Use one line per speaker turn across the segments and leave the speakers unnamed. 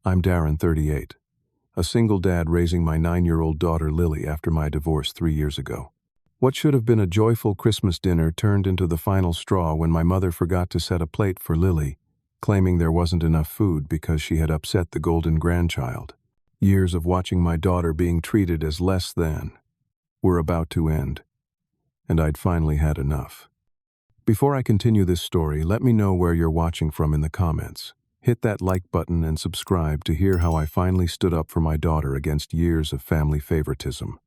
I'm Darren, 38, a single dad raising my 9-year-old daughter Lily after my divorce 3 years ago. What should have been a joyful Christmas dinner turned into the final straw when my mother forgot to set a plate for Lily, claiming there wasn't enough food because she had upset the golden grandchild. Years of watching my daughter being treated as less than were about to end, and I'd finally had enough. Before I continue this story, let me know where you're watching from in the comments. Hit that like button and subscribe to hear how I finally stood up for my daughter against years of family favoritism.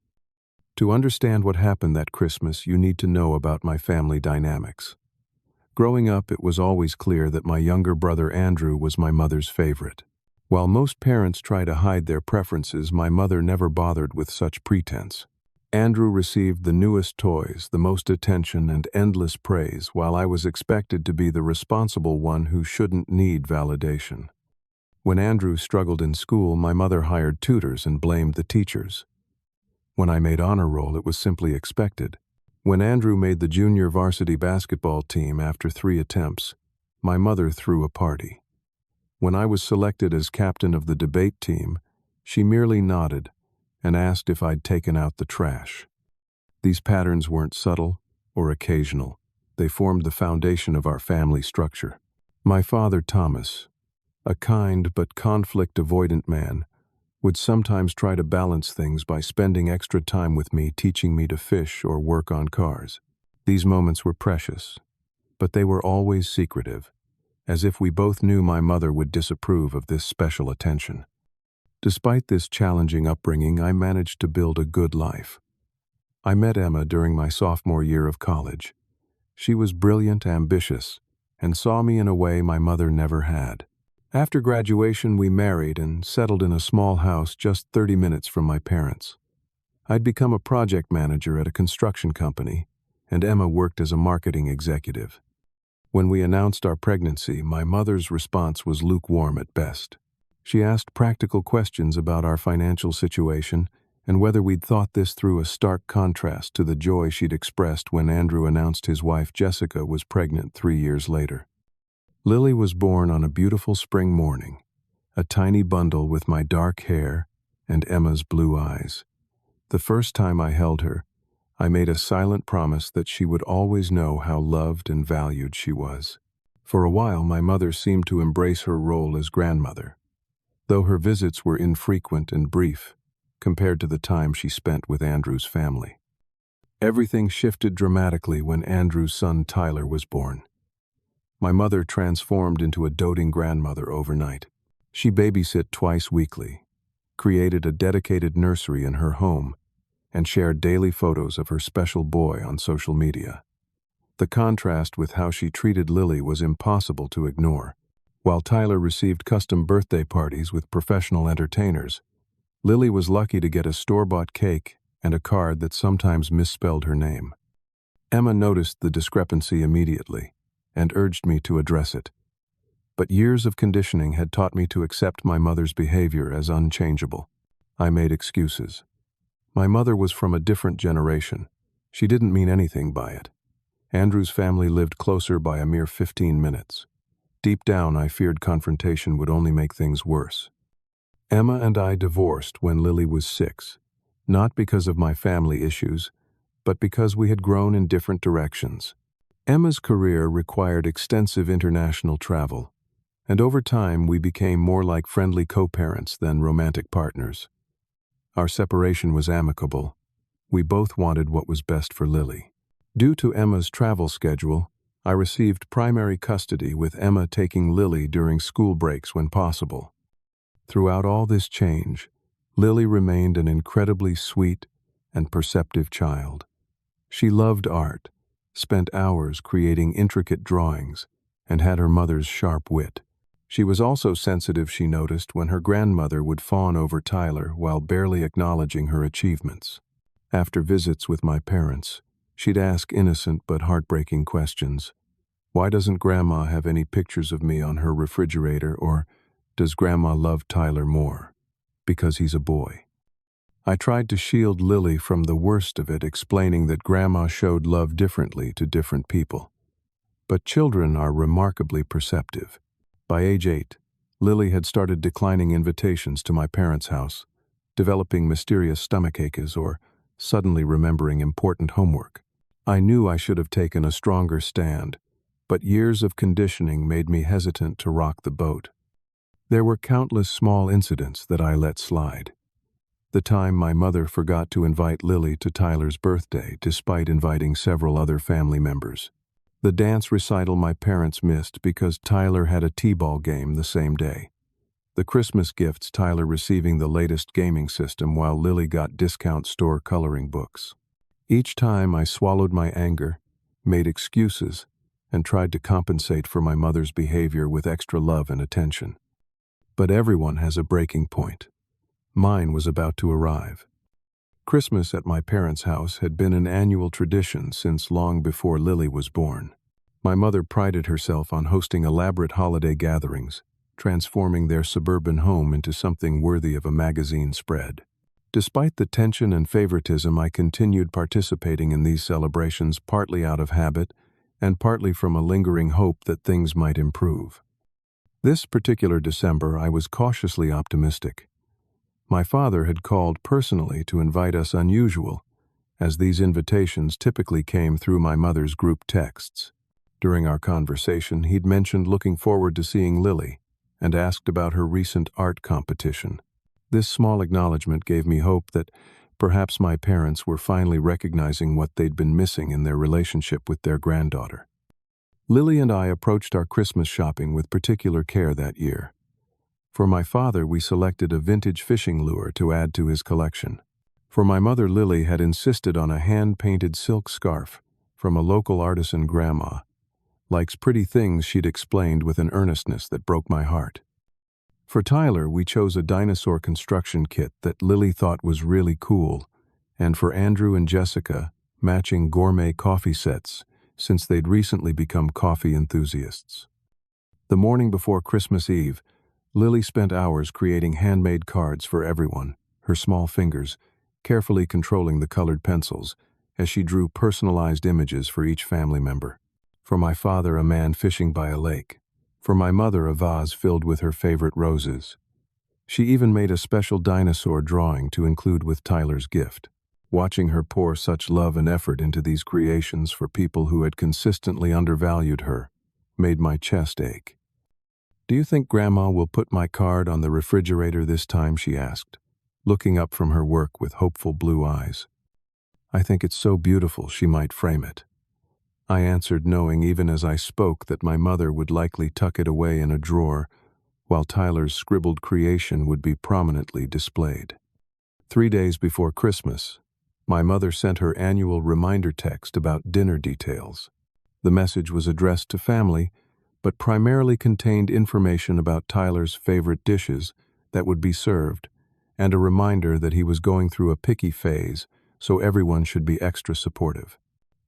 To understand what happened that Christmas, you need to know about my family dynamics. Growing up, it was always clear that my younger brother Andrew was my mother's favorite. While most parents try to hide their preferences, my mother never bothered with such pretense. Andrew received the newest toys, the most attention, and endless praise, while I was expected to be the responsible one who shouldn't need validation. When Andrew struggled in school, my mother hired tutors and blamed the teachers. When I made honor roll, it was simply expected. When Andrew made the junior varsity basketball team after 3 attempts, my mother threw a party. When I was selected as captain of the debate team, she merely nodded and asked if I'd taken out the trash. These patterns weren't subtle or occasional. They formed the foundation of our family structure. My father, Thomas, a kind but conflict-avoidant man, would sometimes try to balance things by spending extra time with me, teaching me to fish or work on cars. These moments were precious, but they were always secretive, as if we both knew my mother would disapprove of this special attention. Despite this challenging upbringing, I managed to build a good life. I met Emma during my sophomore year of college. She was brilliant, ambitious, and saw me in a way my mother never had. After graduation, we married and settled in a small house just 30 minutes from my parents. I'd become a project manager at a construction company, and Emma worked as a marketing executive. When we announced our pregnancy, my mother's response was lukewarm at best. She asked practical questions about our financial situation and whether we'd thought this through, a stark contrast to the joy she'd expressed when Andrew announced his wife Jessica was pregnant 3 years later. Lily was born on a beautiful spring morning, a tiny bundle with my dark hair and Emma's blue eyes. The first time I held her, I made a silent promise that she would always know how loved and valued she was. For a while, my mother seemed to embrace her role as grandmother, though her visits were infrequent and brief compared to the time she spent with Andrew's family. Everything shifted dramatically when Andrew's son Tyler was born. My mother transformed into a doting grandmother overnight. She babysat twice weekly, created a dedicated nursery in her home, and shared daily photos of her special boy on social media. The contrast with how she treated Lily was impossible to ignore. While Tyler received custom birthday parties with professional entertainers, Lily was lucky to get a store-bought cake and a card that sometimes misspelled her name. Emma noticed the discrepancy immediately and urged me to address it. But years of conditioning had taught me to accept my mother's behavior as unchangeable. I made excuses. My mother was from a different generation. She didn't mean anything by it. Andrew's family lived closer by a mere 15 minutes. Deep down, I feared confrontation would only make things worse. Emma and I divorced when Lily was 6, not because of my family issues, but because we had grown in different directions. Emma's career required extensive international travel, and over time we became more like friendly co-parents than romantic partners. Our separation was amicable. We both wanted what was best for Lily. Due to Emma's travel schedule, I received primary custody, with Emma taking Lily during school breaks when possible. Throughout all this change, Lily remained an incredibly sweet and perceptive child. She loved art, spent hours creating intricate drawings, and had her mother's sharp wit. She was also sensitive, she noticed, when her grandmother would fawn over Tyler while barely acknowledging her achievements. After visits with my parents, she'd ask innocent but heartbreaking questions. Why doesn't Grandma have any pictures of me on her refrigerator? Or, does Grandma love Tyler more because he's a boy? I tried to shield Lily from the worst of it, explaining that Grandma showed love differently to different people. But children are remarkably perceptive. By age 8, Lily had started declining invitations to my parents' house, developing mysterious stomach aches or suddenly remembering important homework. I knew I should have taken a stronger stand, but years of conditioning made me hesitant to rock the boat. There were countless small incidents that I let slide. The time my mother forgot to invite Lily to Tyler's birthday despite inviting several other family members. The dance recital my parents missed because Tyler had a t-ball game the same day. The Christmas gifts, Tyler receiving the latest gaming system while Lily got discount store coloring books. Each time I swallowed my anger, made excuses, and tried to compensate for my mother's behavior with extra love and attention. But everyone has a breaking point. Mine was about to arrive. Christmas at my parents' house had been an annual tradition since long before Lily was born. My mother prided herself on hosting elaborate holiday gatherings, transforming their suburban home into something worthy of a magazine spread. Despite the tension and favoritism, I continued participating in these celebrations partly out of habit and partly from a lingering hope that things might improve. This particular December, I was cautiously optimistic. My father had called personally to invite us unusual, as these invitations typically came through my mother's group texts. During our conversation, he'd mentioned looking forward to seeing Lily and asked about her recent art competition. This small acknowledgement gave me hope that perhaps my parents were finally recognizing what they'd been missing in their relationship with their granddaughter. Lily and I approached our Christmas shopping with particular care that year. For my father, we selected a vintage fishing lure to add to his collection. For my mother, Lily had insisted on a hand-painted silk scarf from a local artisan grandma. Likes pretty things, she'd explained with an earnestness that broke my heart. For Tyler, we chose a dinosaur construction kit that Lily thought was really cool, and for Andrew and Jessica, matching gourmet coffee sets, since they'd recently become coffee enthusiasts. The morning before Christmas Eve, Lily spent hours creating handmade cards for everyone, her small fingers carefully controlling the colored pencils as she drew personalized images for each family member. For my father, a man fishing by a lake. For my mother, a vase filled with her favorite roses. She even made a special dinosaur drawing to include with Tyler's gift. Watching her pour such love and effort into these creations for people who had consistently undervalued her made my chest ache. "Do you think Grandma will put my card on the refrigerator this time?" she asked, looking up from her work with hopeful blue eyes. "I think it's so beautiful she might frame it." I answered, knowing even as I spoke that my mother would likely tuck it away in a drawer, while Tyler's scribbled creation would be prominently displayed. 3 days before Christmas, my mother sent her annual reminder text about dinner details. The message was addressed to family, but primarily contained information about Tyler's favorite dishes that would be served, and a reminder that he was going through a picky phase, so everyone should be extra supportive.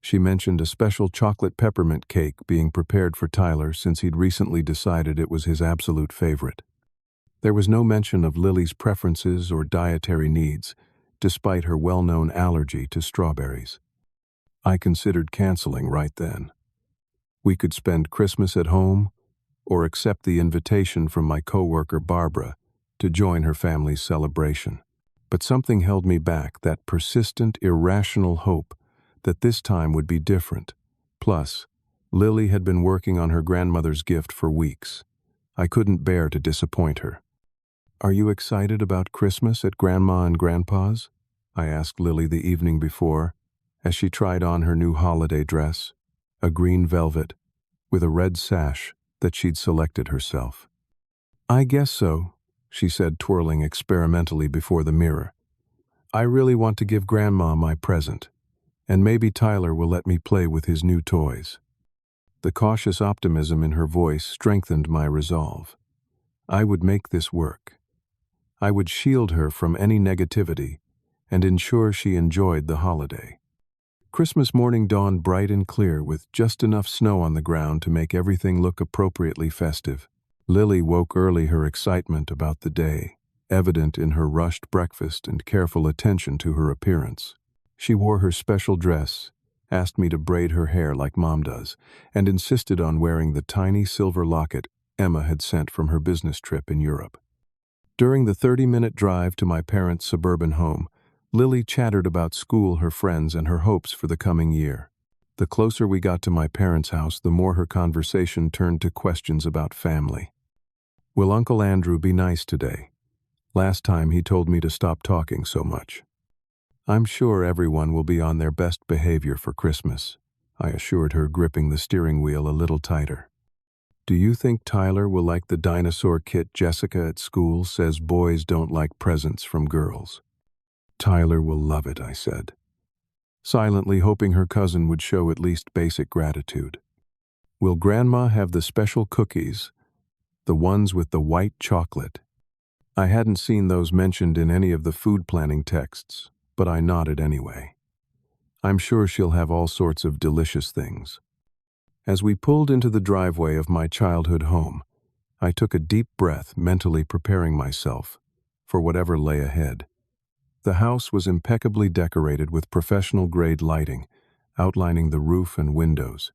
She mentioned a special chocolate peppermint cake being prepared for Tyler since he'd recently decided it was his absolute favorite. There was no mention of Lily's preferences or dietary needs, despite her well-known allergy to strawberries. I considered canceling right then. We could spend Christmas at home, or accept the invitation from my coworker Barbara to join her family's celebration. But something held me back, that persistent, irrational hope that this time would be different. Plus, Lily had been working on her grandmother's gift for weeks. I couldn't bear to disappoint her. "Are you excited about Christmas at Grandma and Grandpa's?" I asked Lily the evening before, as she tried on her new holiday dress, a green velvet with a red sash that she'd selected herself. "I guess so," she said, twirling experimentally before the mirror. "I really want to give Grandma my present, and maybe Tyler will let me play with his new toys." The cautious optimism in her voice strengthened my resolve. I would make this work. I would shield her from any negativity and ensure she enjoyed the holiday. Christmas morning dawned bright and clear, with just enough snow on the ground to make everything look appropriately festive. Lily woke early, her excitement about the day evident in her rushed breakfast and careful attention to her appearance. She wore her special dress, asked me to braid her hair like Mom does, and insisted on wearing the tiny silver locket Emma had sent from her business trip in Europe. During the 30-minute drive to my parents' suburban home, Lily chattered about school, her friends, and her hopes for the coming year. The closer we got to my parents' house, the more her conversation turned to questions about family. Will Uncle Andrew be nice today? Last time he told me to stop talking so much. I'm sure everyone will be on their best behavior for Christmas, I assured her, gripping the steering wheel a little tighter. Do you think Tyler will like the dinosaur kit? Jessica at school says boys don't like presents from girls. Tyler will love it, I said, silently hoping her cousin would show at least basic gratitude. Will Grandma have the special cookies, the ones with the white chocolate? I hadn't seen those mentioned in any of the food planning texts, but I nodded anyway. I'm sure she'll have all sorts of delicious things. As we pulled into the driveway of my childhood home, I took a deep breath, mentally preparing myself for whatever lay ahead. The house was impeccably decorated with professional-grade lighting, outlining the roof and windows.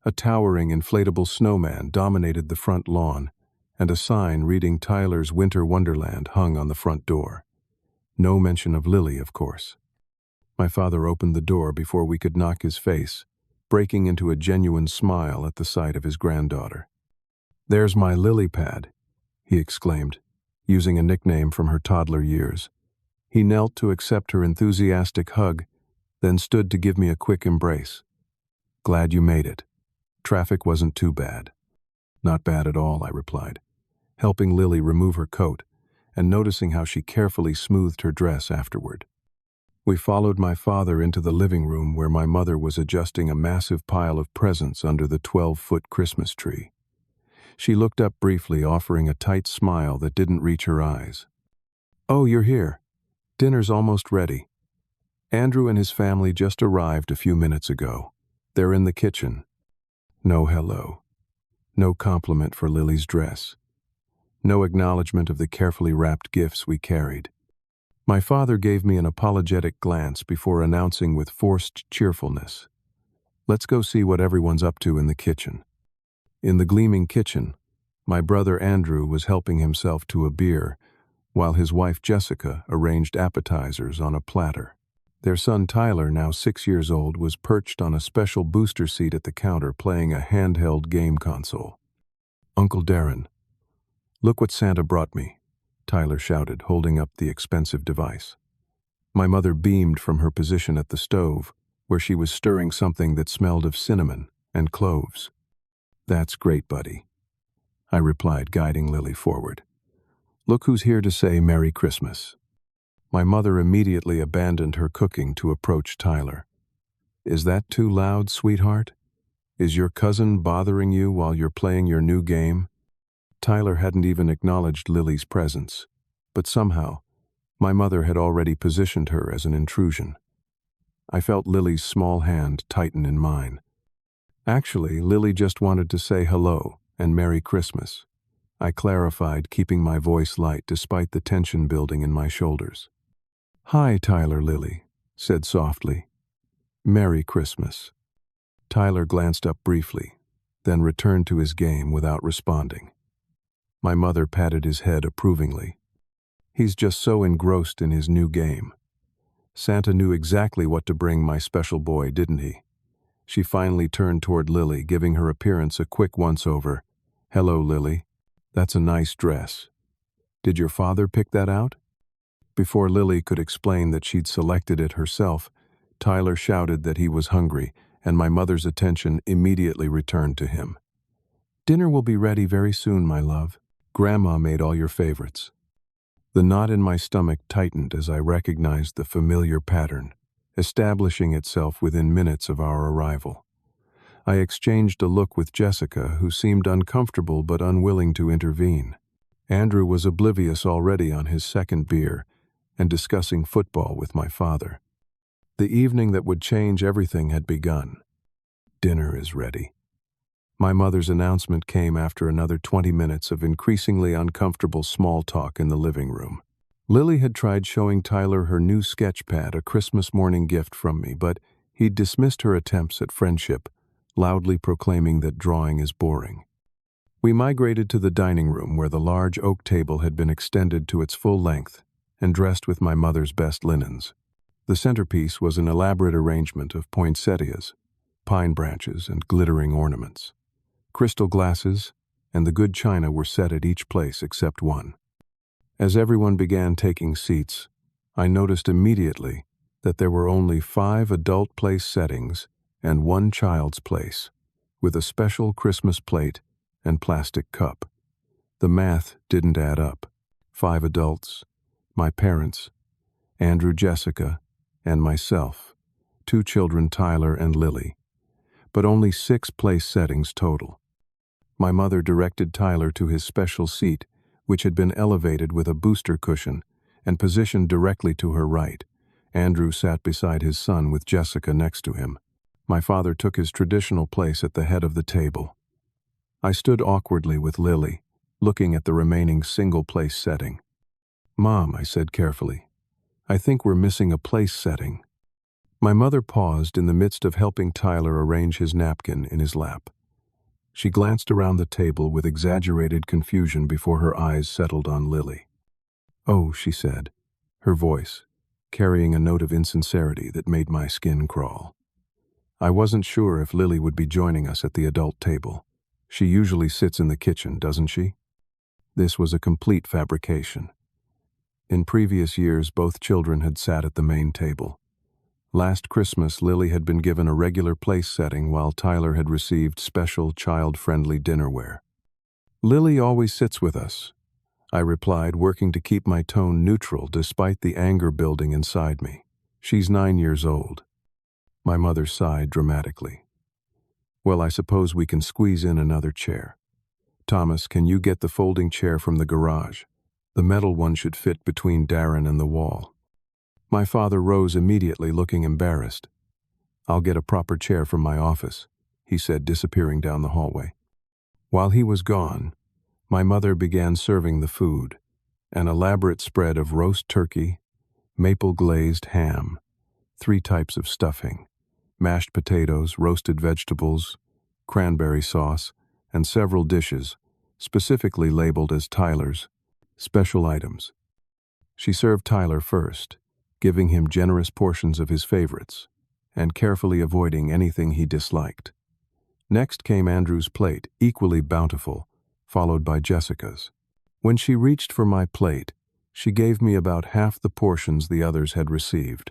A towering inflatable snowman dominated the front lawn, and a sign reading Tyler's Winter Wonderland hung on the front door. No mention of Lily, of course. My father opened the door before we could knock his face, breaking into a genuine smile at the sight of his granddaughter. "There's my lily pad," he exclaimed, using a nickname from her toddler years. He knelt to accept her enthusiastic hug, then stood to give me a quick embrace. "Glad you made it. Traffic wasn't too bad." "Not bad at all," I replied, helping Lily remove her coat and noticing how she carefully smoothed her dress afterward. We followed my father into the living room where my mother was adjusting a massive pile of presents under the 12-foot Christmas tree. She looked up briefly, offering a tight smile that didn't reach her eyes. "Oh, you're here. Dinner's almost ready. Andrew and his family just arrived a few minutes ago. They're in the kitchen." No hello. No compliment for Lily's dress. No acknowledgement of the carefully wrapped gifts we carried. My father gave me an apologetic glance before announcing with forced cheerfulness, "Let's go see what everyone's up to in the kitchen." In the gleaming kitchen, my brother Andrew was helping himself to a beer, while his wife Jessica arranged appetizers on a platter. Their son Tyler, now 6 years old, was perched on a special booster seat at the counter playing a handheld game console. "Uncle Darren, look what Santa brought me," Tyler shouted, holding up the expensive device. My mother beamed from her position at the stove, where she was stirring something that smelled of cinnamon and cloves. "That's great, buddy," I replied, guiding Lily forward. "Look who's here to say Merry Christmas." My mother immediately abandoned her cooking to approach Tyler. "Is that too loud, sweetheart? Is your cousin bothering you while you're playing your new game?" Tyler hadn't even acknowledged Lily's presence, but somehow, my mother had already positioned her as an intrusion. I felt Lily's small hand tighten in mine. Actually, Lily just wanted to say hello and Merry Christmas. I clarified, keeping my voice light despite the tension building in my shoulders. "Hi, Tyler," Lily said softly. "Merry Christmas." Tyler glanced up briefly, then returned to his game without responding. My mother patted his head approvingly. "He's just so engrossed in his new game. Santa knew exactly what to bring my special boy, didn't he?" She finally turned toward Lily, giving her appearance a quick once-over. "Hello, Lily. That's a nice dress. Did your father pick that out?" Before Lily could explain that she'd selected it herself, Tyler shouted that he was hungry, and my mother's attention immediately returned to him. "Dinner will be ready very soon, my love. Grandma made all your favorites." The knot in my stomach tightened as I recognized the familiar pattern, establishing itself within minutes of our arrival. I exchanged a look with Jessica, who seemed uncomfortable but unwilling to intervene. Andrew was oblivious already on his second beer and discussing football with my father. The evening that would change everything had begun. "Dinner is ready." My mother's announcement came after another 20 minutes of increasingly uncomfortable small talk in the living room. Lily had tried showing Tyler her new sketch pad, a Christmas morning gift from me, but he'd dismissed her attempts at friendship, loudly proclaiming that drawing is boring. We migrated to the dining room where the large oak table had been extended to its full length and dressed with my mother's best linens. The centerpiece was an elaborate arrangement of poinsettias, pine branches, and glittering ornaments. Crystal glasses and the good china were set at each place except one. As everyone began taking seats, I noticed immediately that there were only 5 adult place settings and 1 child's place, with a special Christmas plate and plastic cup. The math didn't add up. 5 adults, my parents, Andrew, Jessica, and myself, 2 children, Tyler and Lily, but only 6 place settings total. My mother directed Tyler to his special seat, which had been elevated with a booster cushion and positioned directly to her right. Andrew sat beside his son with Jessica next to him. My father took his traditional place at the head of the table. I stood awkwardly with Lily, looking at the remaining single-place setting. "Mom," I said carefully, "I think we're missing a place setting." My mother paused in the midst of helping Tyler arrange his napkin in his lap. She glanced around the table with exaggerated confusion before her eyes settled on Lily. "Oh," she said, her voice carrying a note of insincerity that made my skin crawl. "I wasn't sure if Lily would be joining us at the adult table. She usually sits in the kitchen, doesn't she?" This was a complete fabrication. In previous years, both children had sat at the main table. Last Christmas, Lily had been given a regular place setting while Tyler had received special child-friendly dinnerware. "Lily always sits with us," I replied, working to keep my tone neutral despite the anger building inside me. "She's 9 years old." My mother sighed dramatically. "Well, I suppose we can squeeze in another chair. Thomas, can you get the folding chair from the garage? The metal one should fit between Darren and the wall." My father rose immediately, looking embarrassed. "I'll get a proper chair from my office," he said, disappearing down the hallway. While he was gone, my mother began serving the food, an elaborate spread of roast turkey, maple-glazed ham, 3 types of stuffing, mashed potatoes, roasted vegetables, cranberry sauce, and several dishes, specifically labeled as Tyler's special items. She served Tyler first, giving him generous portions of his favorites, and carefully avoiding anything he disliked. Next came Andrew's plate, equally bountiful, followed by Jessica's. When she reached for my plate, she gave me about half the portions the others had received.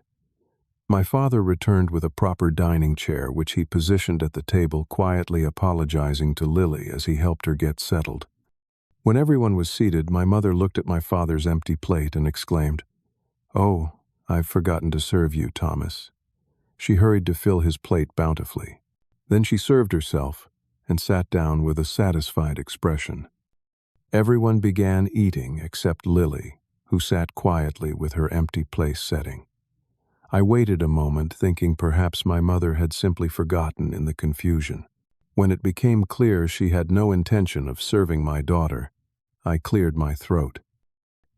My father returned with a proper dining chair, which he positioned at the table, quietly apologizing to Lily as he helped her get settled. When everyone was seated, my mother looked at my father's empty plate and exclaimed, "Oh, I've forgotten to serve you, Thomas." She hurried to fill his plate bountifully. Then she served herself and sat down with a satisfied expression. Everyone began eating except Lily, who sat quietly with her empty place setting. I waited a moment, thinking perhaps my mother had simply forgotten in the confusion. When it became clear she had no intention of serving my daughter, I cleared my throat.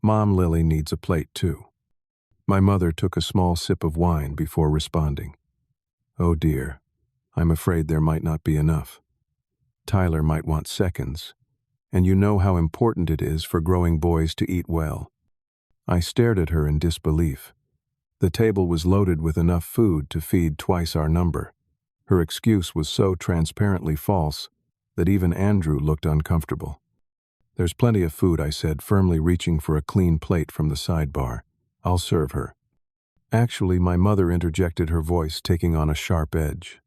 "Mom, Lily needs a plate too." My mother took a small sip of wine before responding. "Oh dear, I'm afraid there might not be enough. Tyler might want seconds, and you know how important it is for growing boys to eat well." I stared at her in disbelief. The table was loaded with enough food to feed twice our number. Her excuse was so transparently false that even Andrew looked uncomfortable. "There's plenty of food," I said, firmly reaching for a clean plate from the sidebar. "I'll serve her." Actually, my mother interjected, her voice taking on a sharp edge.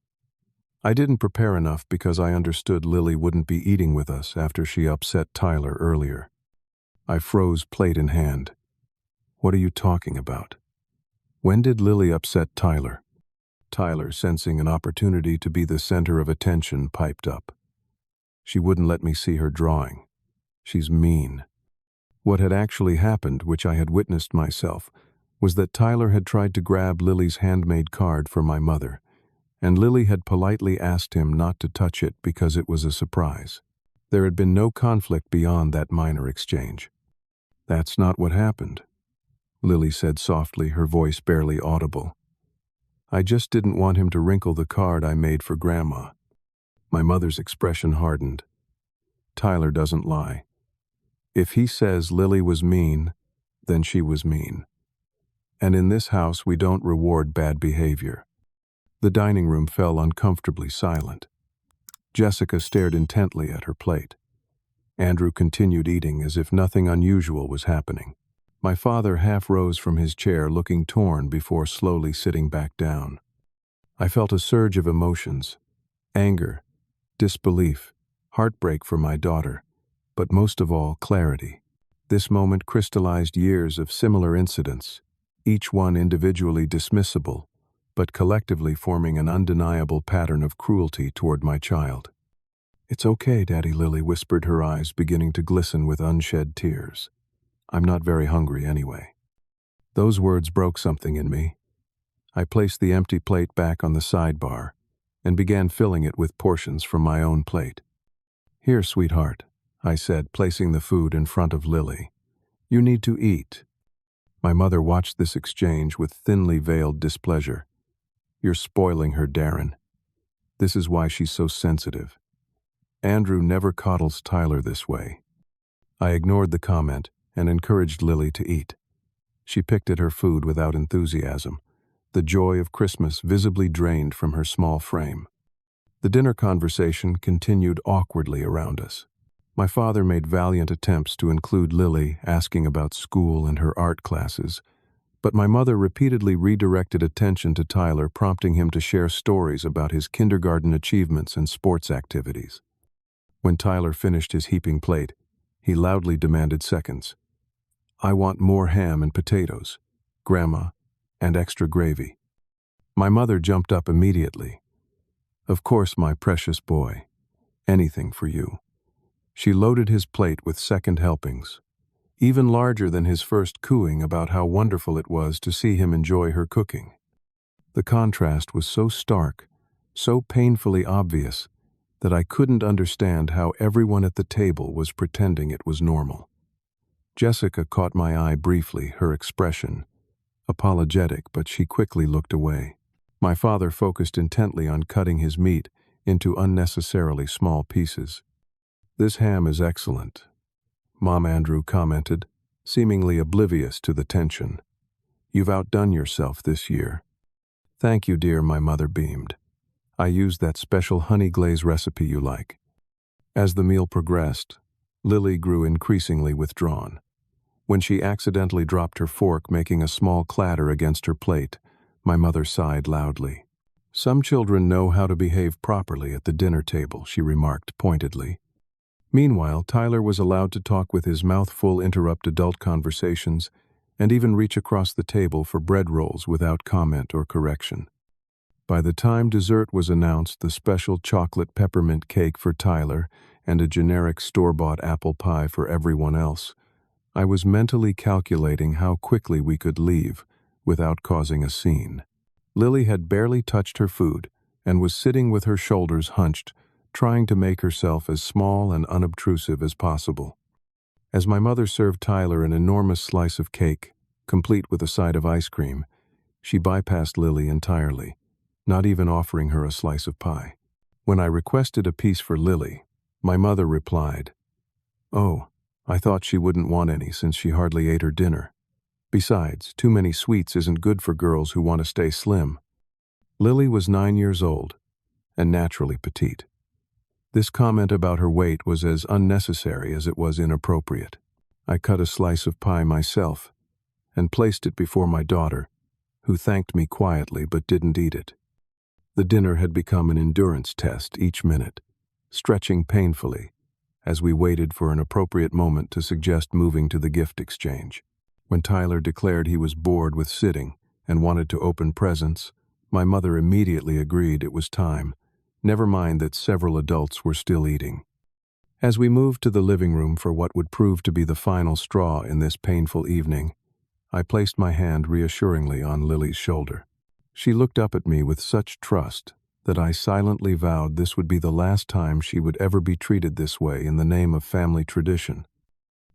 "I didn't prepare enough because I understood Lily wouldn't be eating with us after she upset Tyler earlier." I froze, plate in hand. "What are you talking about? When did Lily upset Tyler?" Tyler, sensing an opportunity to be the center of attention, piped up. "She wouldn't let me see her drawing. She's mean." What had actually happened, which I had witnessed myself, was that Tyler had tried to grab Lily's handmade card for my mother, and Lily had politely asked him not to touch it because it was a surprise. There had been no conflict beyond that minor exchange. "That's not what happened," Lily said softly, her voice barely audible. "I just didn't want him to wrinkle the card I made for Grandma." My mother's expression hardened. Tyler doesn't lie. If he says Lily was mean, then she was mean. And in this house, we don't reward bad behavior. The dining room fell uncomfortably silent. Jessica stared intently at her plate. Andrew continued eating as if nothing unusual was happening. My father half rose from his chair, looking torn before slowly sitting back down. I felt a surge of emotions: anger, disbelief, heartbreak for my daughter, but most of all, clarity. This moment crystallized years of similar incidents, each one individually dismissible, but collectively forming an undeniable pattern of cruelty toward my child. "It's okay, Daddy," Lily whispered, her eyes beginning to glisten with unshed tears. "I'm not very hungry anyway." Those words broke something in me. I placed the empty plate back on the sidebar and began filling it with portions from my own plate. "Here, sweetheart," I said, placing the food in front of Lily. "You need to eat." My mother watched this exchange with thinly veiled displeasure. "You're spoiling her, Darren. This is why she's so sensitive. Andrew never coddles Tyler this way." I ignored the comment and encouraged Lily to eat. She picked at her food without enthusiasm, the joy of Christmas visibly drained from her small frame. The dinner conversation continued awkwardly around us. My father made valiant attempts to include Lily, asking about school and her art classes, but my mother repeatedly redirected attention to Tyler, prompting him to share stories about his kindergarten achievements and sports activities. When Tyler finished his heaping plate, he loudly demanded seconds. "I want more ham and potatoes, Grandma, and extra gravy." My mother jumped up immediately. "Of course, my precious boy. Anything for you." She loaded his plate with second helpings, even larger than his first, cooing about how wonderful it was to see him enjoy her cooking. The contrast was so stark, so painfully obvious, that I couldn't understand how everyone at the table was pretending it was normal. Jessica caught my eye briefly, her expression apologetic, but she quickly looked away. My father focused intently on cutting his meat into unnecessarily small pieces. "This ham is excellent," Mom Andrew commented, seemingly oblivious to the tension. "You've outdone yourself this year." "Thank you, dear," my mother beamed. "I used that special honey glaze recipe you like." As the meal progressed, Lily grew increasingly withdrawn. When she accidentally dropped her fork, making a small clatter against her plate, my mother sighed loudly. "Some children know how to behave properly at the dinner table," she remarked pointedly. Meanwhile, Tyler was allowed to talk with his mouth full, interrupt adult conversations, and even reach across the table for bread rolls without comment or correction. By the time dessert was announced, the special chocolate peppermint cake for Tyler and a generic store-bought apple pie for everyone else, I was mentally calculating how quickly we could leave without causing a scene. Lily had barely touched her food and was sitting with her shoulders hunched, trying to make herself as small and unobtrusive as possible. As my mother served Tyler an enormous slice of cake, complete with a side of ice cream, she bypassed Lily entirely, not even offering her a slice of pie. When I requested a piece for Lily, my mother replied, "Oh, I thought she wouldn't want any since she hardly ate her dinner. Besides, too many sweets isn't good for girls who want to stay slim." Lily was 9 years old and naturally petite. This comment about her weight was as unnecessary as it was inappropriate. I cut a slice of pie myself and placed it before my daughter, who thanked me quietly but didn't eat it. The dinner had become an endurance test each minute, stretching painfully as we waited for an appropriate moment to suggest moving to the gift exchange. When Tyler declared he was bored with sitting and wanted to open presents, my mother immediately agreed it was time, never mind that several adults were still eating. As we moved to the living room for what would prove to be the final straw in this painful evening, I placed my hand reassuringly on Lily's shoulder. She looked up at me with such trust that I silently vowed this would be the last time she would ever be treated this way in the name of family tradition.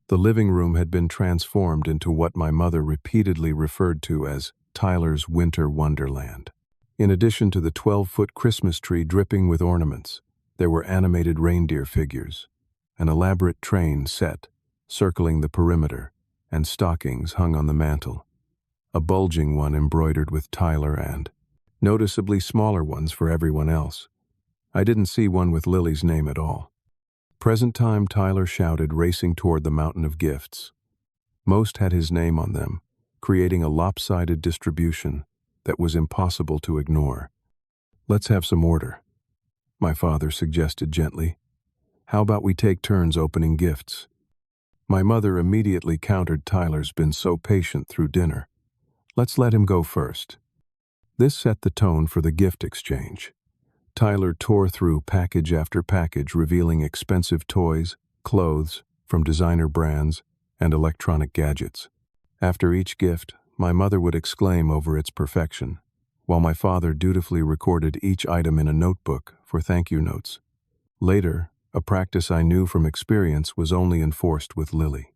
The living room had been transformed into what my mother repeatedly referred to as Tyler's winter wonderland. In addition to the 12-foot Christmas tree dripping with ornaments, there were animated reindeer figures, an elaborate train set, circling the perimeter, and stockings hung on the mantel, a bulging one embroidered with Tyler and noticeably smaller ones for everyone else. I didn't see one with Lily's name at all. "Present time," Tyler shouted, racing toward the mountain of gifts. Most had his name on them, creating a lopsided distribution that was impossible to ignore. "Let's have some order," my father suggested gently. "How about we take turns opening gifts?" My mother immediately countered, "Tyler's been so patient through dinner. Let's let him go first." This set the tone for the gift exchange. Tyler tore through package after package, revealing expensive toys, clothes from designer brands, and electronic gadgets. After each gift, my mother would exclaim over its perfection, while my father dutifully recorded each item in a notebook for thank you notes. Later, a practice I knew from experience was only enforced with Lily.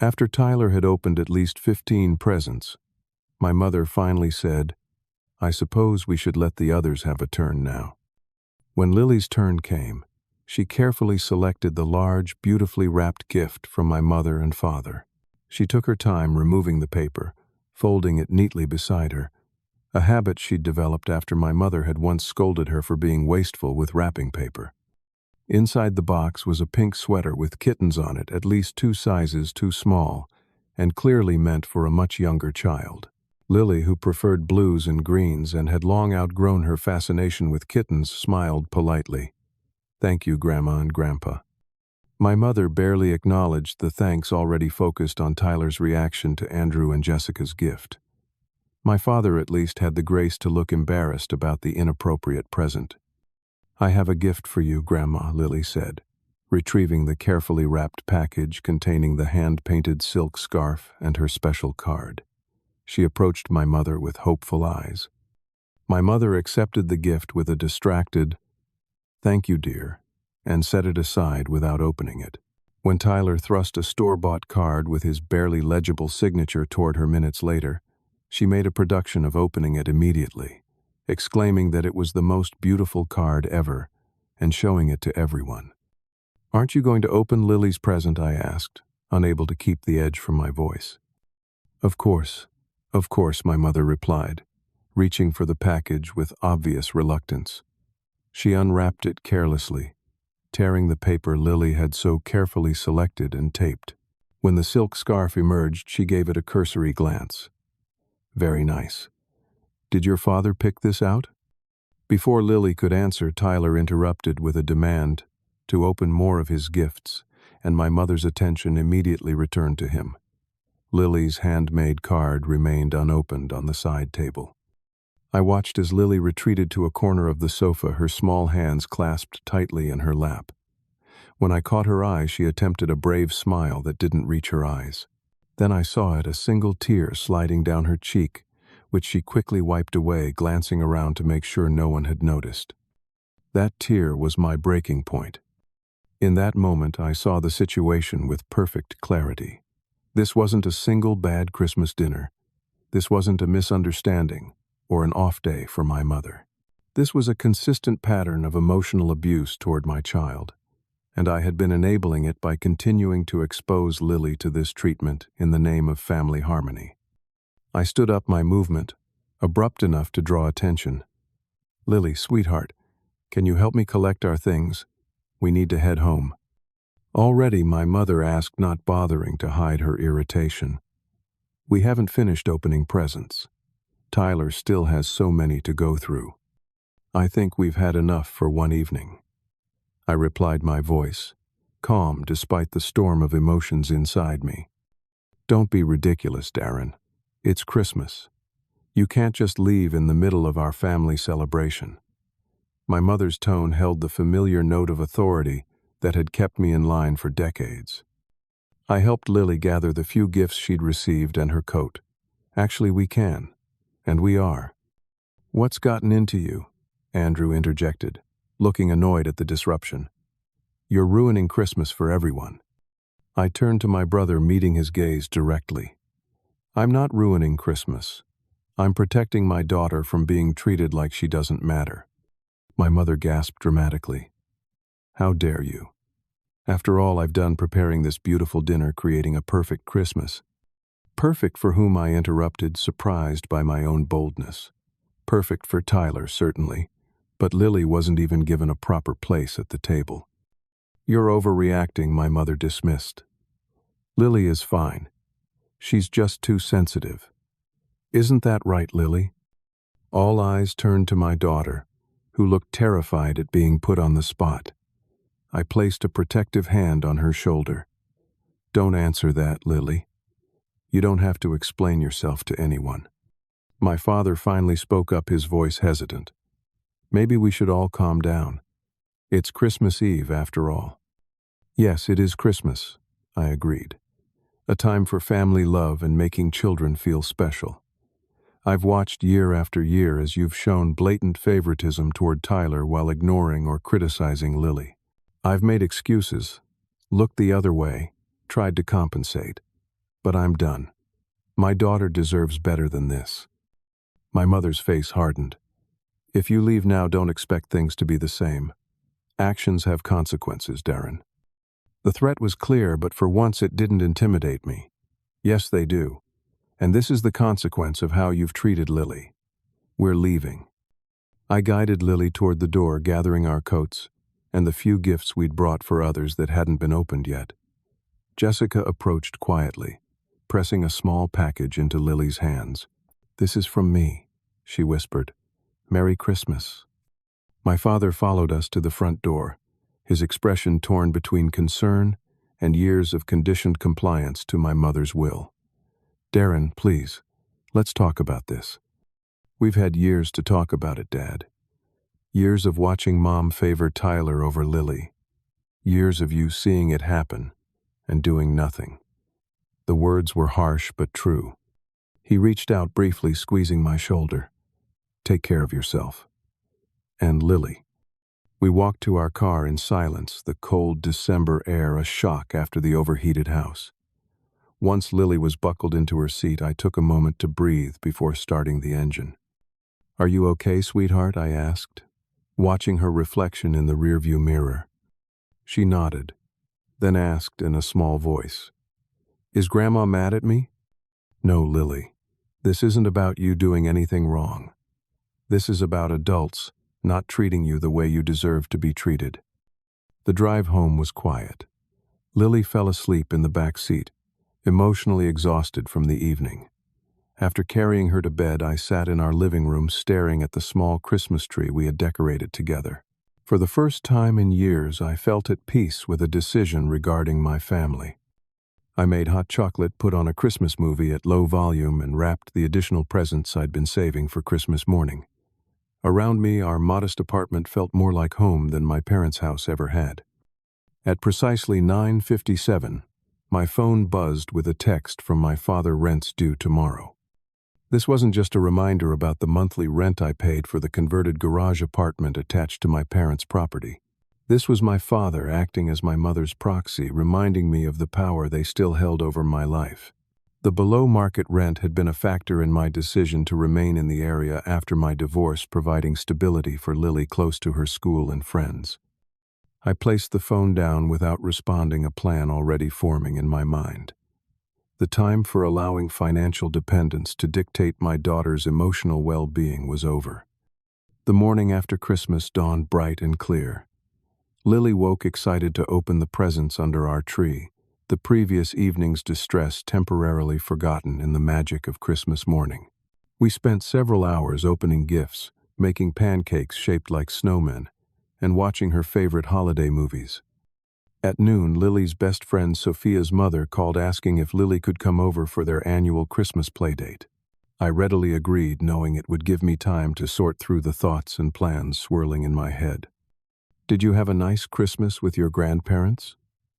After Tyler had opened at least 15 presents, my mother finally said, "I suppose we should let the others have a turn now." When Lily's turn came, she carefully selected the large, beautifully wrapped gift from my mother and father. She took her time removing the paper, folding it neatly beside her, a habit she'd developed after my mother had once scolded her for being wasteful with wrapping paper. Inside the box was a pink sweater with kittens on it, at least 2 sizes too small, and clearly meant for a much younger child. Lily, who preferred blues and greens and had long outgrown her fascination with kittens, smiled politely. "Thank you, Grandma and Grandpa." My mother barely acknowledged the thanks, already focused on Tyler's reaction to Andrew and Jessica's gift. My father at least had the grace to look embarrassed about the inappropriate present. "I have a gift for you, Grandma," Lily said, retrieving the carefully wrapped package containing the hand-painted silk scarf and her special card. She approached my mother with hopeful eyes. My mother accepted the gift with a distracted, "Thank you, dear," and set it aside without opening it. When Tyler thrust a store-bought card with his barely legible signature toward her minutes later, she made a production of opening it immediately, exclaiming that it was the most beautiful card ever, and showing it to everyone. "Aren't you going to open Lily's present?" I asked, unable to keep the edge from my voice. Of course," my mother replied, reaching for the package with obvious reluctance. She unwrapped it carelessly, tearing the paper Lily had so carefully selected and taped. When the silk scarf emerged, she gave it a cursory glance. "Very nice. Did your father pick this out?" Before Lily could answer, Tyler interrupted with a demand to open more of his gifts, and my mother's attention immediately returned to him. Lily's handmade card remained unopened on the side table. I watched as Lily retreated to a corner of the sofa, her small hands clasped tightly in her lap. When I caught her eye, she attempted a brave smile that didn't reach her eyes. Then I saw it, a single tear sliding down her cheek, which she quickly wiped away, glancing around to make sure no one had noticed. That tear was my breaking point. In that moment, I saw the situation with perfect clarity. This wasn't a single bad Christmas dinner. This wasn't a misunderstanding or an off day for my mother. This was a consistent pattern of emotional abuse toward my child, and I had been enabling it by continuing to expose Lily to this treatment in the name of family harmony. I stood up, my movement abrupt enough to draw attention. "Lily, sweetheart, can you help me collect our things? We need to head home." Already, my mother asked, not bothering to hide her irritation. "We haven't finished opening presents. Tyler still has so many to go through. I think we've had enough for one evening." I replied, my voice calm despite the storm of emotions inside me. "Don't be ridiculous, Darren. It's Christmas. You can't just leave in the middle of our family celebration." My mother's tone held the familiar note of authority that had kept me in line for decades. I helped Lily gather the few gifts she'd received and her coat. "Actually, we can. And we are." "What's gotten into you?" Andrew interjected, looking annoyed at the disruption. "You're ruining Christmas for everyone." I turned to my brother, meeting his gaze directly. "I'm not ruining Christmas. I'm protecting my daughter from being treated like she doesn't matter." My mother gasped dramatically. "How dare you? After all I've done preparing this beautiful dinner, creating a perfect Christmas. Perfect for whom I interrupted, surprised by my own boldness. Perfect for Tyler, certainly, but Lily wasn't even given a proper place at the table. You're overreacting, my mother dismissed. Lily is fine. She's just too sensitive. Isn't that right, Lily? All eyes turned to my daughter, who looked terrified at being put on the spot. I placed a protective hand on her shoulder. Don't answer that, Lily. You don't have to explain yourself to anyone. My father finally spoke up, his voice hesitant. Maybe we should all calm down. It's Christmas Eve, after all. Yes, it is Christmas, I agreed. A time for family love and making children feel special. I've watched year after year as you've shown blatant favoritism toward Tyler while ignoring or criticizing Lily. I've made excuses, looked the other way, tried to compensate. But I'm done. My daughter deserves better than this. My mother's face hardened. If you leave now, don't expect things to be the same. Actions have consequences, Darren. The threat was clear, but for once it didn't intimidate me. Yes, they do. And this is the consequence of how you've treated Lily. We're leaving. I guided Lily toward the door, gathering our coats and the few gifts we'd brought for others that hadn't been opened yet. Jessica approached quietly, pressing a small package into Lily's hands. This is from me, she whispered. Merry Christmas. My father followed us to the front door, his expression torn between concern and years of conditioned compliance to my mother's will. Darren, please, let's talk about this. We've had years to talk about it, Dad. Years of watching Mom favor Tyler over Lily. Years of you seeing it happen and doing nothing. The words were harsh but true. He reached out briefly, squeezing my shoulder. Take care of yourself. And Lily. We walked to our car in silence, the cold December air a shock after the overheated house. Once Lily was buckled into her seat, I took a moment to breathe before starting the engine. Are you okay, sweetheart? I asked, watching her reflection in the rearview mirror. She nodded, then asked in a small voice, Is Grandma mad at me? No, Lily. This isn't about you doing anything wrong. This is about adults not treating you the way you deserve to be treated. The drive home was quiet. Lily fell asleep in the back seat, emotionally exhausted from the evening. After carrying her to bed, I sat in our living room staring at the small Christmas tree we had decorated together. For the first time in years, I felt at peace with a decision regarding my family. I made hot chocolate, put on a Christmas movie at low volume, and wrapped the additional presents I'd been saving for Christmas morning. Around me, our modest apartment felt more like home than my parents' house ever had. At precisely 9:57, my phone buzzed with a text from my father. Rent's due tomorrow. This wasn't just a reminder about the monthly rent I paid for the converted garage apartment attached to my parents' property. This was my father acting as my mother's proxy, reminding me of the power they still held over my life. The below-market rent had been a factor in my decision to remain in the area after my divorce, providing stability for Lily close to her school and friends. I placed the phone down without responding, a plan already forming in my mind. The time for allowing financial dependence to dictate my daughter's emotional well-being was over. The morning after Christmas dawned bright and clear. Lily woke excited to open the presents under our tree, the previous evening's distress temporarily forgotten in the magic of Christmas morning. We spent several hours opening gifts, making pancakes shaped like snowmen, and watching her favorite holiday movies. At noon, Lily's best friend Sophia's mother called asking if Lily could come over for their annual Christmas playdate. I readily agreed, knowing it would give me time to sort through the thoughts and plans swirling in my head. Did you have a nice Christmas with your grandparents?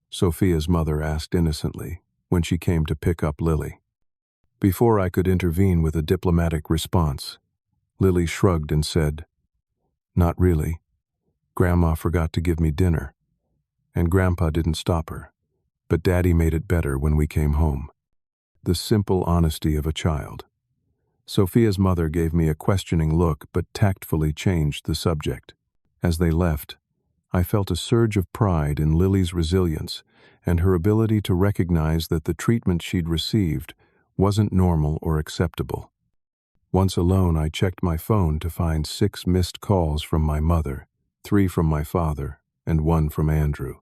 Sophia's mother asked innocently when she came to pick up Lily. Before I could intervene with a diplomatic response, Lily shrugged and said, Not really. Grandma forgot to give me dinner, and Grandpa didn't stop her, but Daddy made it better when we came home. The simple honesty of a child. Sophia's mother gave me a questioning look but tactfully changed the subject. As they left, I felt a surge of pride in Lily's resilience and her ability to recognize that the treatment she'd received wasn't normal or acceptable. Once alone, I checked my phone to find 6 missed calls from my mother, 3 from my father, and 1 from Andrew.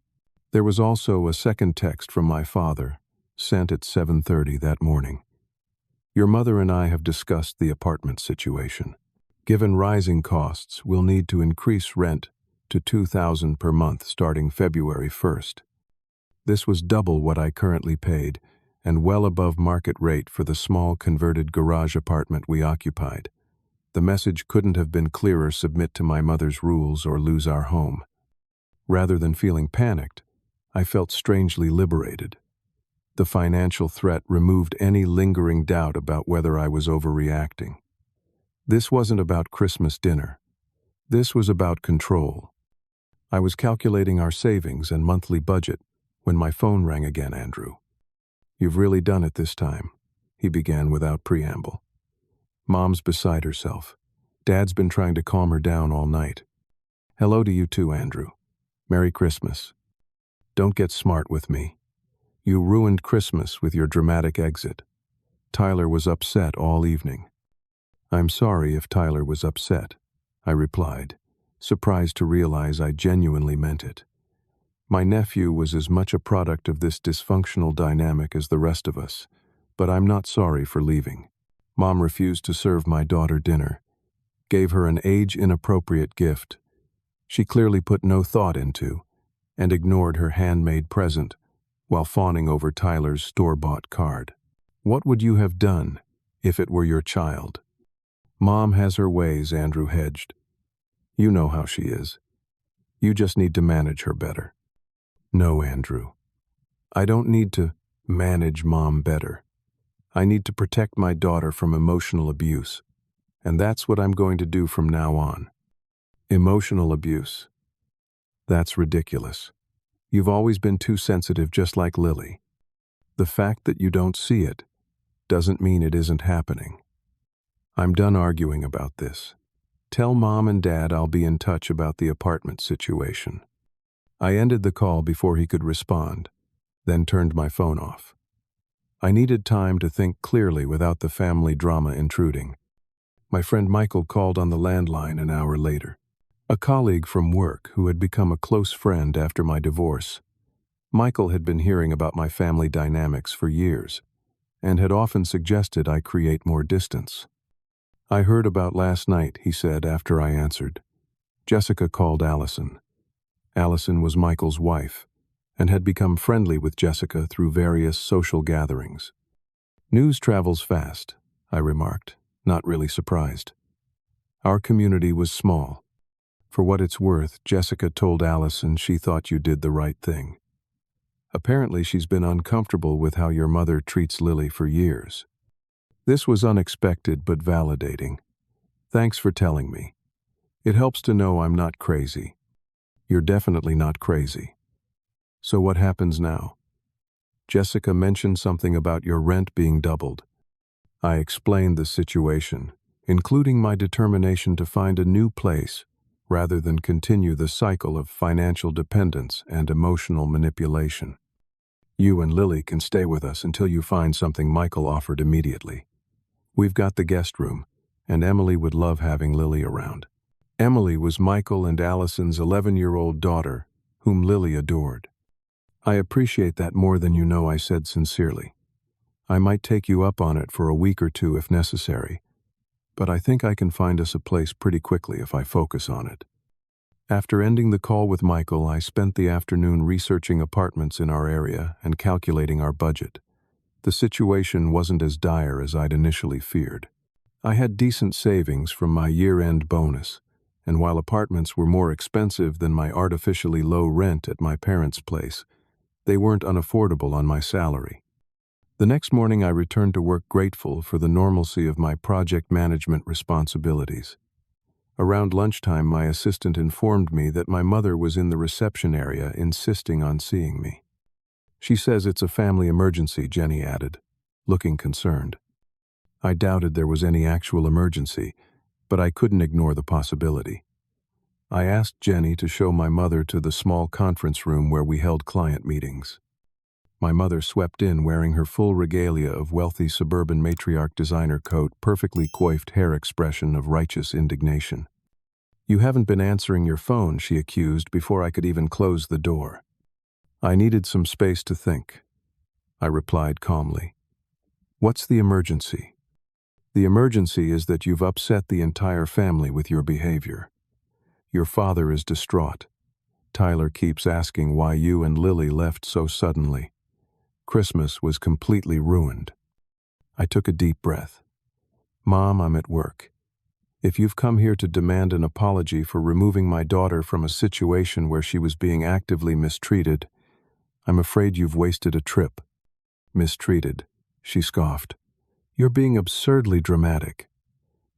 There was also a second text from my father, sent at 7:30 that morning. Your mother and I have discussed the apartment situation. Given rising costs, we'll need to increase rent to $2,000 per month starting February 1st. This was double what I currently paid and well above market rate for the small converted garage apartment we occupied. The message couldn't have been clearer: submit to my mother's rules or lose our home. Rather than feeling panicked, I felt strangely liberated. The financial threat removed any lingering doubt about whether I was overreacting. This wasn't about Christmas dinner. This was about control. I was calculating our savings and monthly budget when my phone rang again. Andrew. You've really done it this time, he began without preamble. Mom's beside herself. Dad's been trying to calm her down all night. Hello to you too, Andrew. Merry Christmas. Don't get smart with me. You ruined Christmas with your dramatic exit. Tyler was upset all evening. I'm sorry if Tyler was upset, I replied, surprised to realize I genuinely meant it. My nephew was as much a product of this dysfunctional dynamic as the rest of us, but I'm not sorry for leaving. Mom refused to serve my daughter dinner, gave her an age-inappropriate gift she clearly put no thought into, and ignored her handmade present while fawning over Tyler's store-bought card. What would you have done if it were your child? Mom has her ways, Andrew hedged. You know how she is. You just need to manage her better. No, Andrew. I don't need to manage Mom better. I need to protect my daughter from emotional abuse, and that's what I'm going to do from now on. Emotional abuse. That's ridiculous. You've always been too sensitive, just like Lily. The fact that you don't see it doesn't mean it isn't happening. I'm done arguing about this. Tell Mom and Dad I'll be in touch about the apartment situation. I ended the call before he could respond, then turned my phone off. I needed time to think clearly without the family drama intruding. My friend Michael called on the landline an hour later. A colleague from work who had become a close friend after my divorce. Michael had been hearing about my family dynamics for years, and had often suggested I create more distance. I heard about last night, he said after I answered. Jessica called Allison. Allison was Michael's wife, and had become friendly with Jessica through various social gatherings. News travels fast, I remarked, not really surprised. Our community was small. For what it's worth, Jessica told Allison she thought you did the right thing. Apparently she's been uncomfortable with how your mother treats Lily for years. This was unexpected but validating. Thanks for telling me. It helps to know I'm not crazy. You're definitely not crazy. So what happens now? Jessica mentioned something about your rent being doubled. I explained the situation, including my determination to find a new place rather than continue the cycle of financial dependence and emotional manipulation. You and Lily can stay with us until you find something, Michael offered immediately. We've got the guest room, and Emily would love having Lily around. Emily was Michael and Allison's 11-year-old daughter, whom Lily adored. I appreciate that more than you know, I said sincerely. I might take you up on it for a week or two if necessary, but I think I can find us a place pretty quickly if I focus on it. After ending the call with Michael, I spent the afternoon researching apartments in our area and calculating our budget. The situation wasn't as dire as I'd initially feared. I had decent savings from my year-end bonus, and while apartments were more expensive than my artificially low rent at my parents' place, they weren't unaffordable on my salary. The next morning I returned to work grateful for the normalcy of my project management responsibilities. Around lunchtime, my assistant informed me that my mother was in the reception area insisting on seeing me. She says it's a family emergency, Jenny added, looking concerned. I doubted there was any actual emergency, but I couldn't ignore the possibility. I asked Jenny to show my mother to the small conference room where we held client meetings. My mother swept in wearing her full regalia of wealthy suburban matriarch designer coat, perfectly coiffed hair expression of righteous indignation. "You haven't been answering your phone," she accused before I could even close the door. "I needed some space to think," I replied calmly. "What's the emergency?" "The emergency is that you've upset the entire family with your behavior. Your father is distraught. Tyler keeps asking why you and Lily left so suddenly. Christmas was completely ruined." I took a deep breath. "Mom, I'm at work. If you've come here to demand an apology for removing my daughter from a situation where she was being actively mistreated, I'm afraid you've wasted a trip." "Mistreated," she scoffed. "You're being absurdly dramatic.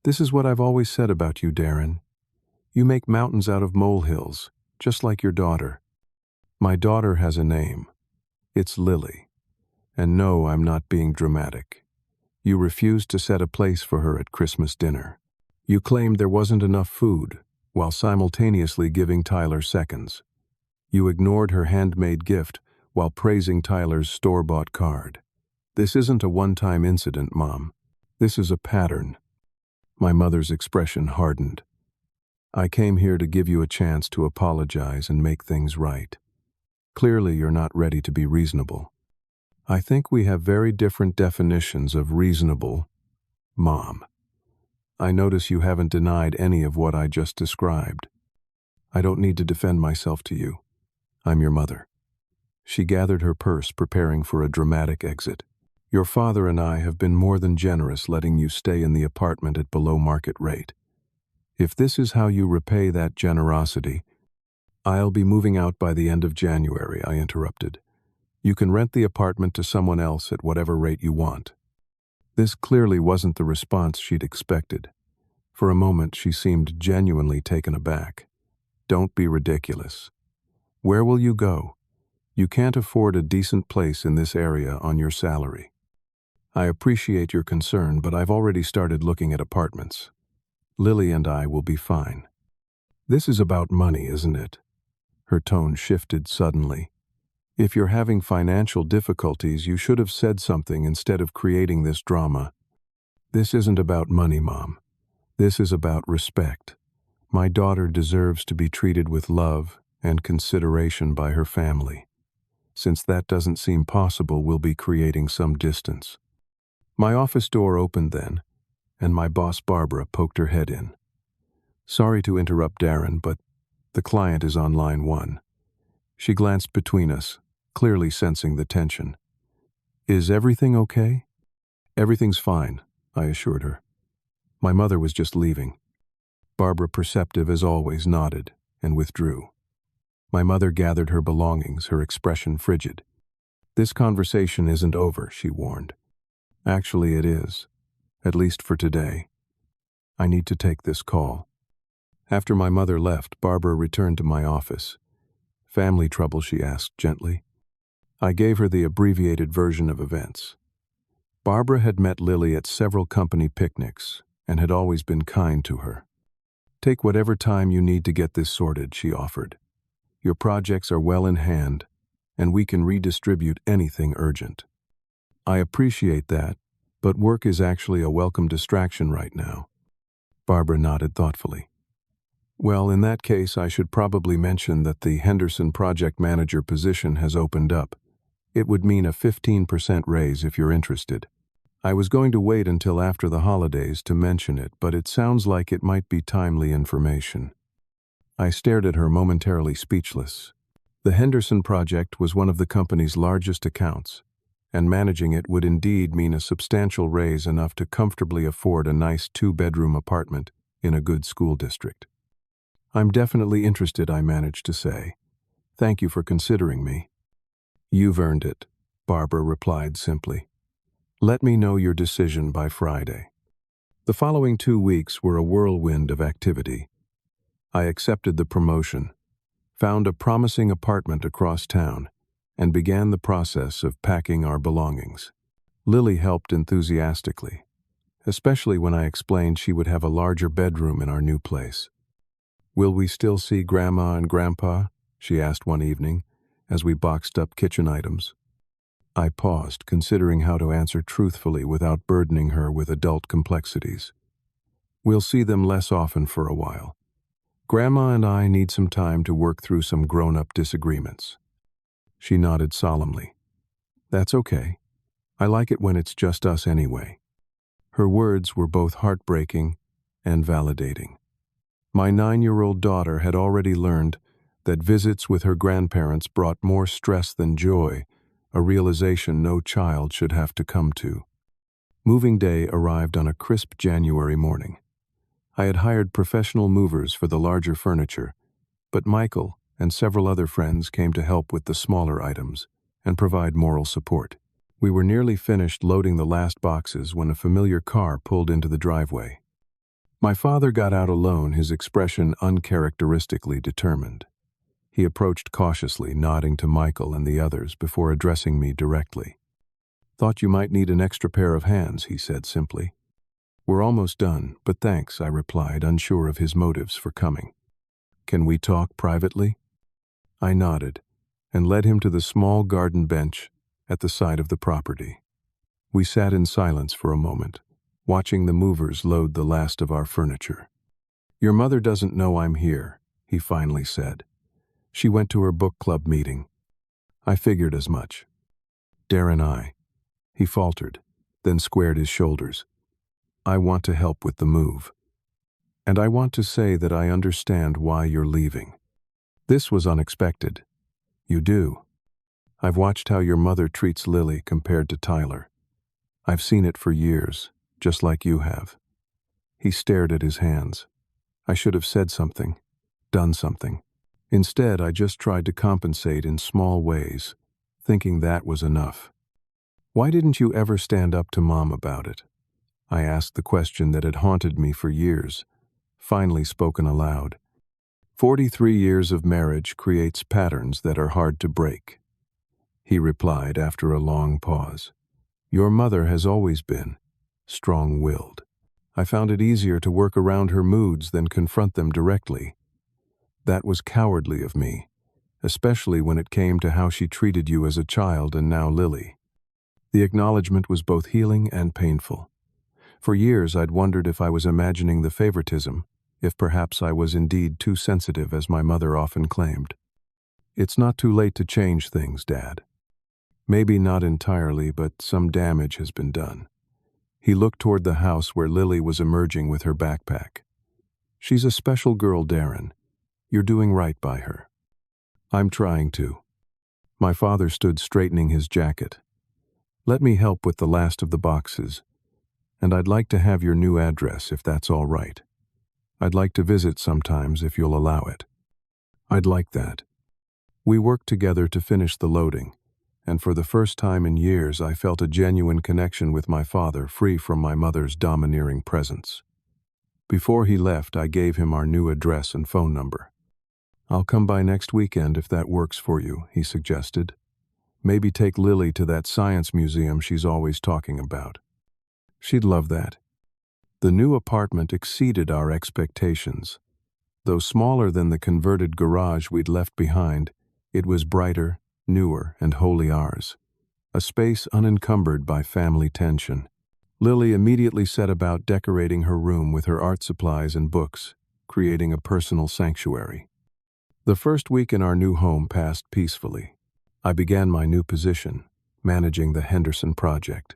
This is what I've always said about you, Darren. You make mountains out of molehills, just like your daughter." "My daughter has a name. It's Lily. And no, I'm not being dramatic. You refused to set a place for her at Christmas dinner. You claimed there wasn't enough food, while simultaneously giving Tyler seconds. You ignored her handmade gift while praising Tyler's store-bought card. This isn't a one-time incident, Mom. This is a pattern." My mother's expression hardened. "I came here to give you a chance to apologize and make things right. Clearly, you're not ready to be reasonable." "I think we have very different definitions of reasonable, Mom. I notice you haven't denied any of what I just described. I don't need to defend myself to you. I'm your mother." She gathered her purse, preparing for a dramatic exit. "Your father and I have been more than generous letting you stay in the apartment at below market rate. If this is how you repay that generosity—" "I'll be moving out by the end of January," I interrupted. "You can rent the apartment to someone else at whatever rate you want." This clearly wasn't the response she'd expected. For a moment, she seemed genuinely taken aback. "Don't be ridiculous. Where will you go? You can't afford a decent place in this area on your salary." "I appreciate your concern, but I've already started looking at apartments. Lily and I will be fine." "This is about money, isn't it?" Her tone shifted suddenly. "If you're having financial difficulties, you should have said something instead of creating this drama." "This isn't about money, Mom. This is about respect. My daughter deserves to be treated with love and consideration by her family. Since that doesn't seem possible, we'll be creating some distance." My office door opened then, and my boss Barbara poked her head in. "Sorry to interrupt, Darren, but the client is on line 1. She glanced between us, clearly sensing the tension. "Is everything okay?" "Everything's fine," I assured her. "My mother was just leaving." Barbara, perceptive as always, nodded and withdrew. My mother gathered her belongings, her expression frigid. "This conversation isn't over," she warned. "Actually, it is. At least for today. I need to take this call." After my mother left, Barbara returned to my office. "Family trouble?" she asked gently. I gave her the abbreviated version of events. Barbara had met Lily at several company picnics and had always been kind to her. "Take whatever time you need to get this sorted," she offered. "Your projects are well in hand, and we can redistribute anything urgent." "I appreciate that, but work is actually a welcome distraction right now." Barbara nodded thoughtfully. "Well, in that case, I should probably mention that the Henderson project manager position has opened up. It would mean a 15% raise if you're interested. I was going to wait until after the holidays to mention it, but it sounds like it might be timely information." I stared at her, momentarily speechless. The Henderson project was one of the company's largest accounts, and managing it would indeed mean a substantial raise, enough to comfortably afford a nice 2-bedroom apartment in a good school district. "I'm definitely interested," I managed to say. "Thank you for considering me." "You've earned it," Barbara replied simply. "Let me know your decision by Friday." The following 2 weeks were a whirlwind of activity. I accepted the promotion, found a promising apartment across town, and began the process of packing our belongings. Lily helped enthusiastically, especially when I explained she would have a larger bedroom in our new place. "Will we still see Grandma and Grandpa?" she asked one evening, as we boxed up kitchen items. I paused, considering how to answer truthfully without burdening her with adult complexities. "We'll see them less often for a while. Grandma and I need some time to work through some grown-up disagreements." She nodded solemnly. "That's okay. I like it when it's just us anyway." Her words were both heartbreaking and validating. My 9-year-old daughter had already learned that visits with her grandparents brought more stress than joy, a realization no child should have to come to. Moving day arrived on a crisp January morning. I had hired professional movers for the larger furniture, but Michael and several other friends came to help with the smaller items and provide moral support. We were nearly finished loading the last boxes when a familiar car pulled into the driveway. My father got out alone, his expression uncharacteristically determined. He approached cautiously, nodding to Michael and the others before addressing me directly. "Thought you might need an extra pair of hands," he said simply. "We're almost done, but thanks," I replied, unsure of his motives for coming. "Can we talk privately?" I nodded and led him to the small garden bench at the side of the property. We sat in silence for a moment, watching the movers load the last of our furniture. "Your mother doesn't know I'm here," he finally said. "She went to her book club meeting." I figured as much. "Darren, he faltered, then squared his shoulders. "I want to help with the move. And I want to say that I understand why you're leaving." This was unexpected. "You do?" "I've watched how your mother treats Lily compared to Tyler. I've seen it for years, just like you have." He stared at his hands. I should have said something, done something. Instead, I just tried to compensate in small ways, thinking that was enough. "Why didn't you ever stand up to Mom about it?" I asked the question that had haunted me for years, finally spoken aloud. 43 years of marriage creates patterns that are hard to break. He replied after a long pause. "Your mother has always been strong-willed. I found it easier to work around her moods than confront them directly. That was cowardly of me, especially when it came to how she treated you as a child and now Lily." The acknowledgement was both healing and painful. For years I'd wondered if I was imagining the favoritism, if perhaps I was indeed too sensitive as my mother often claimed. "It's not too late to change things, Dad. Maybe not entirely, but some damage has been done." He looked toward the house where Lily was emerging with her backpack. "She's a special girl, Darren. You're doing right by her." "I'm trying to." My father stood straightening his jacket. "Let me help with the last of the boxes. And I'd like to have your new address if that's all right. I'd like to visit sometimes if you'll allow it." "I'd like that." We worked together to finish the loading, and for the first time in years I felt a genuine connection with my father, free from my mother's domineering presence. Before he left, I gave him our new address and phone number. "I'll come by next weekend if that works for you," he suggested. "Maybe take Lily to that science museum she's always talking about. She'd love that." The new apartment exceeded our expectations. Though smaller than the converted garage we'd left behind, it was brighter, newer, and wholly ours. A space unencumbered by family tension. Lily immediately set about decorating her room with her art supplies and books, creating a personal sanctuary. The first week in our new home passed peacefully. I began my new position, managing the Henderson project.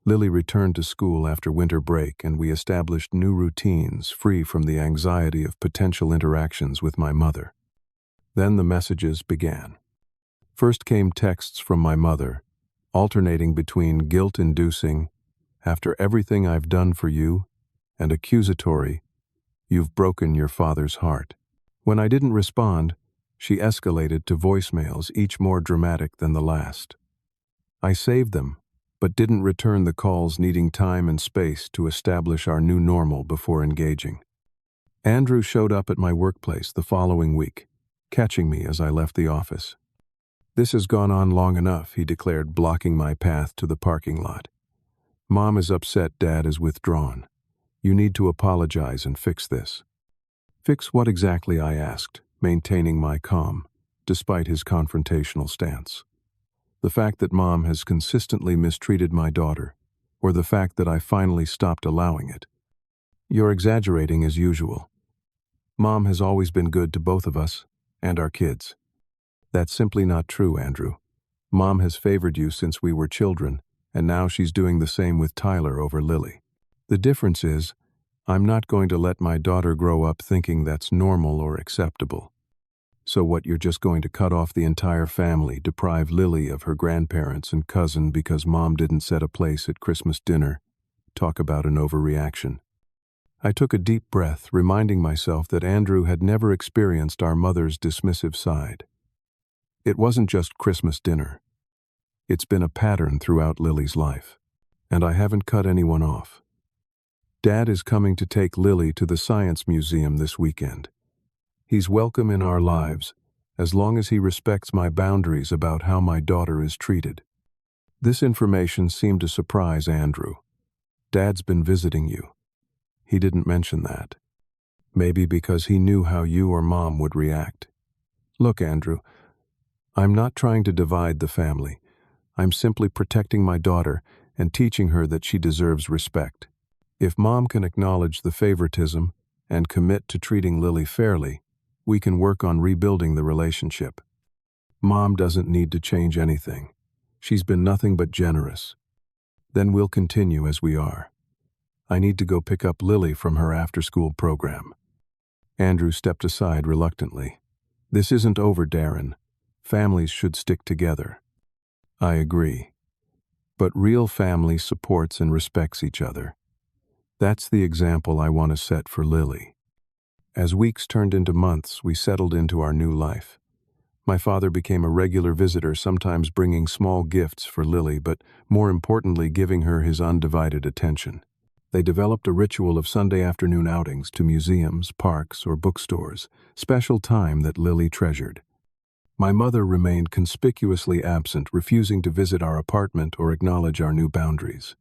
Lily returned to school after winter break, and we established new routines free from the anxiety of potential interactions with my mother. Then the messages began. First came texts from my mother, alternating between guilt-inducing, "After everything I've done for you," and accusatory, "You've broken your father's heart." When I didn't respond, she escalated to voicemails, each more dramatic than the last. I saved them, but didn't return the calls, needing time and space to establish our new normal before engaging. Andrew showed up at my workplace the following week, catching me as I left the office. "This has gone on long enough," he declared, blocking my path to the parking lot. "Mom is upset Dad is withdrawn. You need to apologize and fix this." Fix what exactly, I asked, maintaining my calm, despite his confrontational stance. The fact that Mom has consistently mistreated my daughter, or the fact that I finally stopped allowing it? You're exaggerating as usual. Mom has always been good to both of us, and our kids. That's simply not true, Andrew. Mom has favored you since we were children, and now she's doing the same with Tyler over Lily. The difference is, I'm not going to let my daughter grow up thinking that's normal or acceptable. So what, you're just going to cut off the entire family, deprive Lily of her grandparents and cousin because Mom didn't set a place at Christmas dinner? Talk about an overreaction. I took a deep breath, reminding myself that Andrew had never experienced our mother's dismissive side. It wasn't just Christmas dinner. It's been a pattern throughout Lily's life, and I haven't cut anyone off. Dad is coming to take Lily to the Science Museum this weekend. He's welcome in our lives, as long as he respects my boundaries about how my daughter is treated. This information seemed to surprise Andrew. Dad's been visiting you. He didn't mention that. Maybe because he knew how you or Mom would react. Look, Andrew, I'm not trying to divide the family. I'm simply protecting my daughter and teaching her that she deserves respect. If Mom can acknowledge the favoritism and commit to treating Lily fairly, we can work on rebuilding the relationship. Mom doesn't need to change anything. She's been nothing but generous. Then we'll continue as we are. I need to go pick up Lily from her after-school program. Andrew stepped aside reluctantly. This isn't over, Darren. Families should stick together. I agree. But real family supports and respects each other. That's the example I want to set for Lily. As weeks turned into months, we settled into our new life. My father became a regular visitor, sometimes bringing small gifts for Lily, but more importantly, giving her his undivided attention. They developed a ritual of Sunday afternoon outings to museums, parks, or bookstores, special time that Lily treasured. My mother remained conspicuously absent, refusing to visit our apartment or acknowledge our new boundaries.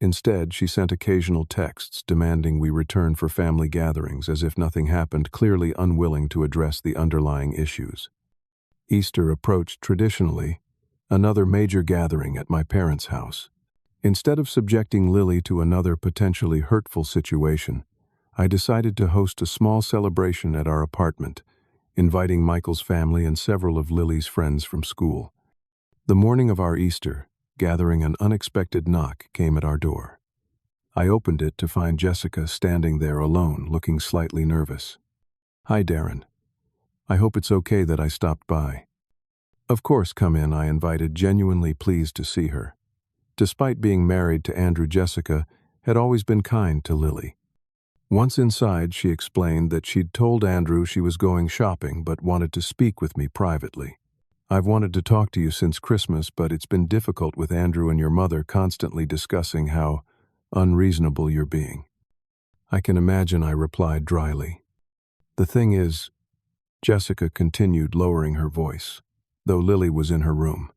Instead, she sent occasional texts demanding we return for family gatherings as if nothing happened, clearly unwilling to address the underlying issues. Easter approached traditionally, another major gathering at my parents' house. Instead of subjecting Lily to another potentially hurtful situation, I decided to host a small celebration at our apartment, inviting Michael's family and several of Lily's friends from school. The morning of our Easter gathering, an unexpected knock came at our door. I opened it to find Jessica standing there alone, looking slightly nervous. Hi, Darren. I hope it's okay that I stopped by. Of course, come in, I invited, genuinely pleased to see her. Despite being married to Andrew, Jessica had always been kind to Lily. Once inside, she explained that she'd told Andrew she was going shopping but wanted to speak with me privately. I've wanted to talk to you since Christmas, but it's been difficult with Andrew and your mother constantly discussing how unreasonable you're being. I can imagine, I replied dryly. The thing is, Jessica continued, lowering her voice, though Lily was in her room.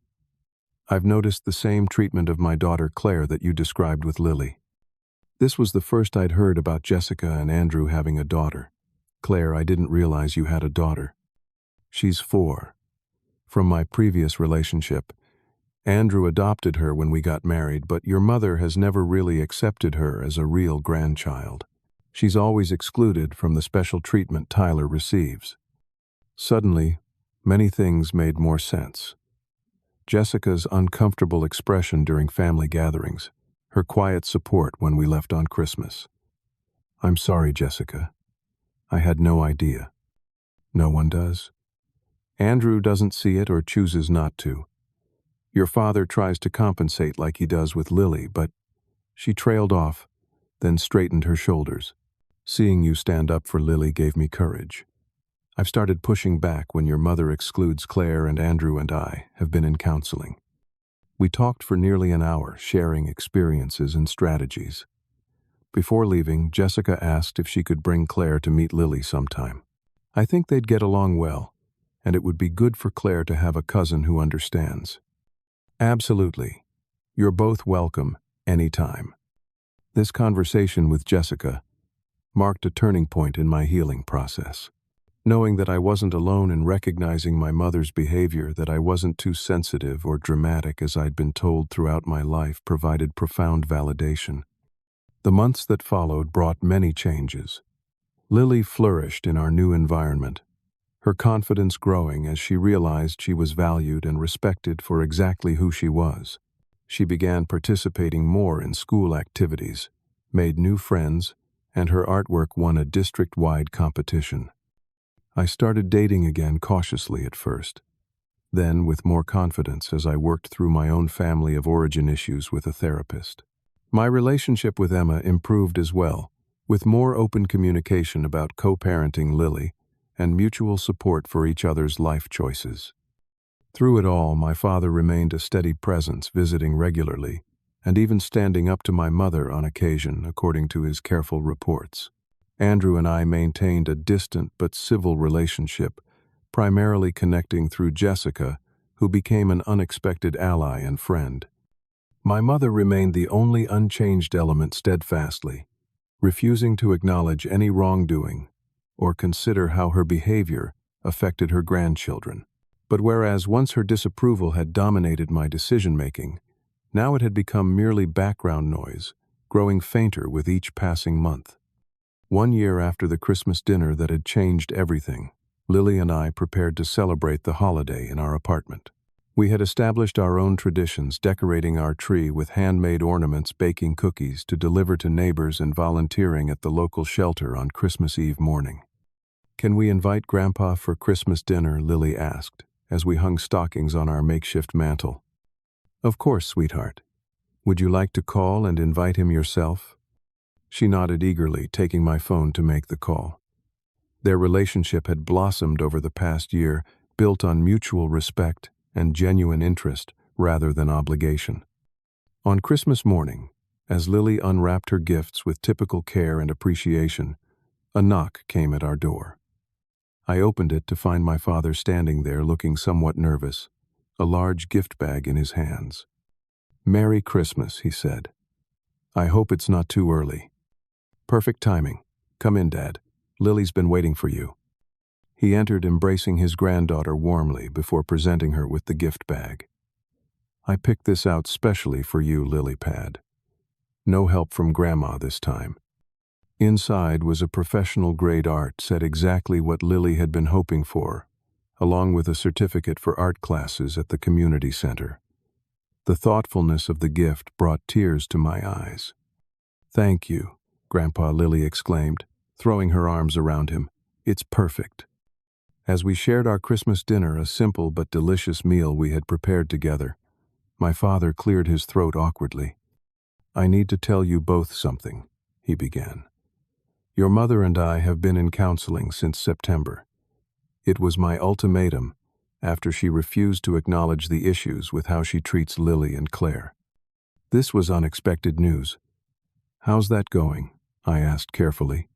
I've noticed the same treatment of my daughter Claire that you described with Lily. This was the first I'd heard about Jessica and Andrew having a daughter. Claire, I didn't realize you had a daughter. She's 4. From my previous relationship, Andrew adopted her when we got married, but your mother has never really accepted her as a real grandchild. She's always excluded from the special treatment Tyler receives. Suddenly, many things made more sense. Jessica's uncomfortable expression during family gatherings, her quiet support when we left on Christmas. I'm sorry, Jessica. I had no idea. No one does. Andrew doesn't see it or chooses not to. Your father tries to compensate like he does with Lily, but she trailed off, then straightened her shoulders. Seeing you stand up for Lily gave me courage. I've started pushing back when your mother excludes Claire, and Andrew and I have been in counseling. We talked for nearly an hour, sharing experiences and strategies. Before leaving, Jessica asked if she could bring Claire to meet Lily sometime. I think they'd get along well, and it would be good for Claire to have a cousin who understands. Absolutely. You're both welcome, anytime. This conversation with Jessica marked a turning point in my healing process. Knowing that I wasn't alone in recognizing my mother's behavior, that I wasn't too sensitive or dramatic as I'd been told throughout my life, provided profound validation. The months that followed brought many changes. Lily flourished in our new environment, her confidence growing as she realized she was valued and respected for exactly who she was. She began participating more in school activities, made new friends, and her artwork won a district-wide competition. I started dating again cautiously at first, then with more confidence as I worked through my own family of origin issues with a therapist. My relationship with Emma improved as well, with more open communication about co-parenting Lily and mutual support for each other's life choices. Through it all, my father remained a steady presence, visiting regularly, and even standing up to my mother on occasion, according to his careful reports. Andrew and I maintained a distant but civil relationship, primarily connecting through Jessica, who became an unexpected ally and friend. My mother remained the only unchanged element steadfastly, refusing to acknowledge any wrongdoing or consider how her behavior affected her grandchildren. But whereas once her disapproval had dominated my decision-making, now it had become merely background noise, growing fainter with each passing month. 1 year after the Christmas dinner that had changed everything, Lily and I prepared to celebrate the holiday in our apartment. We had established our own traditions, decorating our tree with handmade ornaments, baking cookies to deliver to neighbors, and volunteering at the local shelter on Christmas Eve morning. "Can we invite Grandpa for Christmas dinner?" Lily asked, as we hung stockings on our makeshift mantel. "Of course, sweetheart. Would you like to call and invite him yourself?" She nodded eagerly, taking my phone to make the call. Their relationship had blossomed over the past year, built on mutual respect and genuine interest rather than obligation. On Christmas morning, as Lily unwrapped her gifts with typical care and appreciation, a knock came at our door. I opened it to find my father standing there looking somewhat nervous, a large gift bag in his hands. "Merry Christmas," he said. "I hope it's not too early." "Perfect timing. Come in, Dad. Lily's been waiting for you." He entered, embracing his granddaughter warmly before presenting her with the gift bag. "I picked this out specially for you, Lily Pad. No help from Grandma this time." Inside was a professional-grade art set, exactly what Lily had been hoping for, along with a certificate for art classes at the community center. The thoughtfulness of the gift brought tears to my eyes. "Thank you," Grandpa, Lily exclaimed, throwing her arms around him. "It's perfect." As we shared our Christmas dinner, a simple but delicious meal we had prepared together, my father cleared his throat awkwardly. "I need to tell you both something," he began. "Your mother and I have been in counseling since September. It was my ultimatum after she refused to acknowledge the issues with how she treats Lily and Claire." This was unexpected news. "How's that going?" I asked carefully.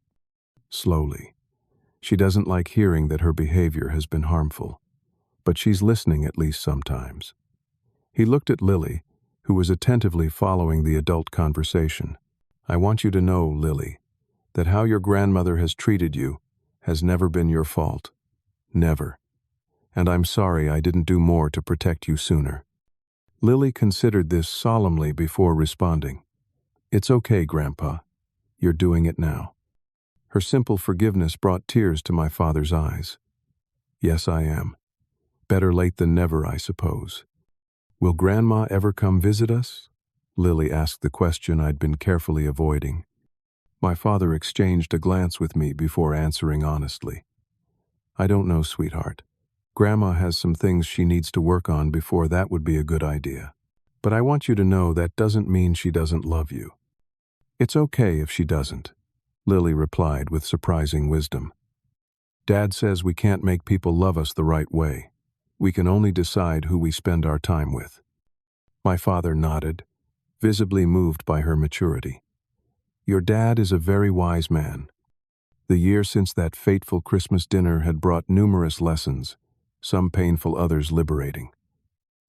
"Slowly. She doesn't like hearing that her behavior has been harmful, but she's listening at least sometimes." He looked at Lily, who was attentively following the adult conversation. "I want you to know, Lily, that how your grandmother has treated you has never been your fault. Never. And I'm sorry I didn't do more to protect you sooner." Lily considered this solemnly before responding. "It's okay, Grandpa. You're doing it now." Her simple forgiveness brought tears to my father's eyes. "Yes, I am. Better late than never, I suppose." "Will Grandma ever come visit us?" Lily asked the question I'd been carefully avoiding. My father exchanged a glance with me before answering honestly. "I don't know, sweetheart. Grandma has some things she needs to work on before that would be a good idea. But I want you to know that doesn't mean she doesn't love you." "It's okay if she doesn't," Lily replied with surprising wisdom. "Dad says we can't make people love us the right way. We can only decide who we spend our time with." My father nodded, visibly moved by her maturity. "Your dad is a very wise man." The year since that fateful Christmas dinner had brought numerous lessons, some painful, others liberating.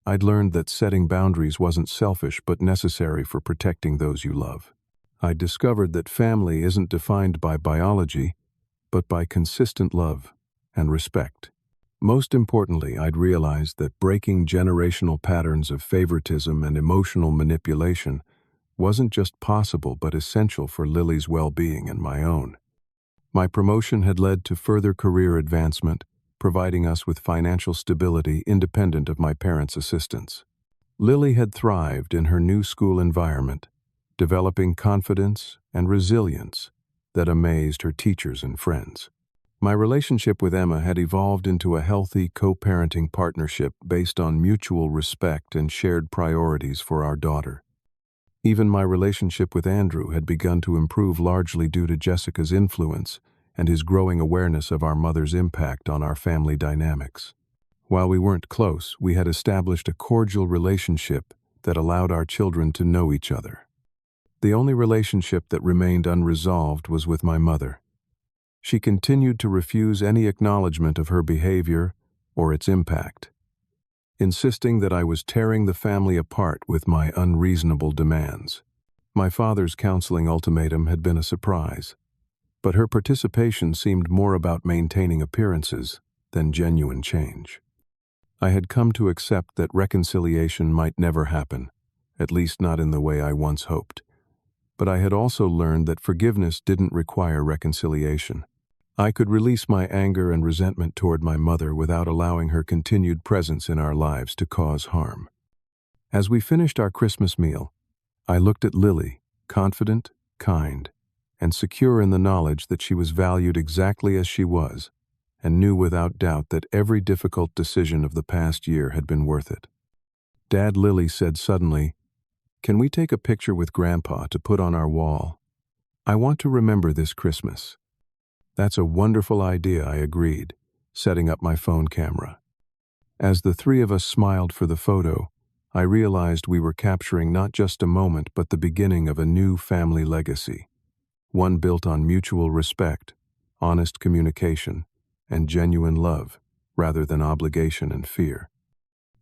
I'd learned that setting boundaries wasn't selfish but necessary for protecting those you love. I discovered that family isn't defined by biology, but by consistent love and respect. Most importantly, I'd realized that breaking generational patterns of favoritism and emotional manipulation wasn't just possible but essential for Lily's well-being and my own. My promotion had led to further career advancement, providing us with financial stability independent of my parents' assistance. Lily had thrived in her new school environment, developing confidence and resilience that amazed her teachers and friends. My relationship with Emma had evolved into a healthy co-parenting partnership based on mutual respect and shared priorities for our daughter. Even my relationship with Andrew had begun to improve largely due to Jessica's influence and his growing awareness of our mother's impact on our family dynamics. While we weren't close, we had established a cordial relationship that allowed our children to know each other. The only relationship that remained unresolved was with my mother. She continued to refuse any acknowledgement of her behavior or its impact, insisting that I was tearing the family apart with my unreasonable demands. My father's counseling ultimatum had been a surprise, but her participation seemed more about maintaining appearances than genuine change. I had come to accept that reconciliation might never happen, at least not in the way I once hoped. But I had also learned that forgiveness didn't require reconciliation. I could release my anger and resentment toward my mother without allowing her continued presence in our lives to cause harm. As we finished our Christmas meal, I looked at Lily, confident, kind, and secure in the knowledge that she was valued exactly as she was, and knew without doubt that every difficult decision of the past year had been worth it. Dad, Lily said suddenly, "Can we take a picture with Grandpa to put on our wall? I want to remember this Christmas." "That's a wonderful idea," I agreed, setting up my phone camera. As the three of us smiled for the photo, I realized we were capturing not just a moment but the beginning of a new family legacy, one built on mutual respect, honest communication, and genuine love, rather than obligation and fear.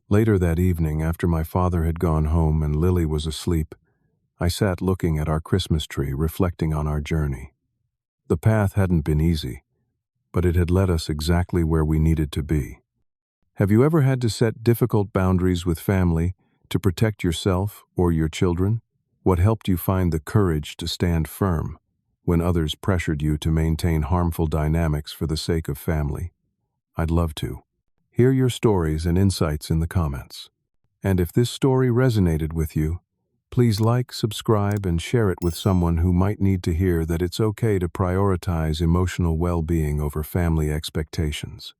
Later that evening, after my father had gone home and Lily was asleep, I sat looking at our Christmas tree, reflecting on our journey. The path hadn't been easy, but it had led us exactly where we needed to be. Have you ever had to set difficult boundaries with family to protect yourself or your children? What helped you find the courage to stand firm when others pressured you to maintain harmful dynamics for the sake of family? I'd love to hear your stories and insights in the comments. And if this story resonated with you, please like, subscribe, and share it with someone who might need to hear that it's okay to prioritize emotional well-being over family expectations.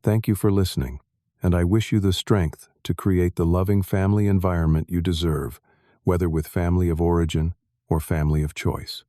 Thank you for listening, and I wish you the strength to create the loving family environment you deserve, whether with family of origin or family of choice.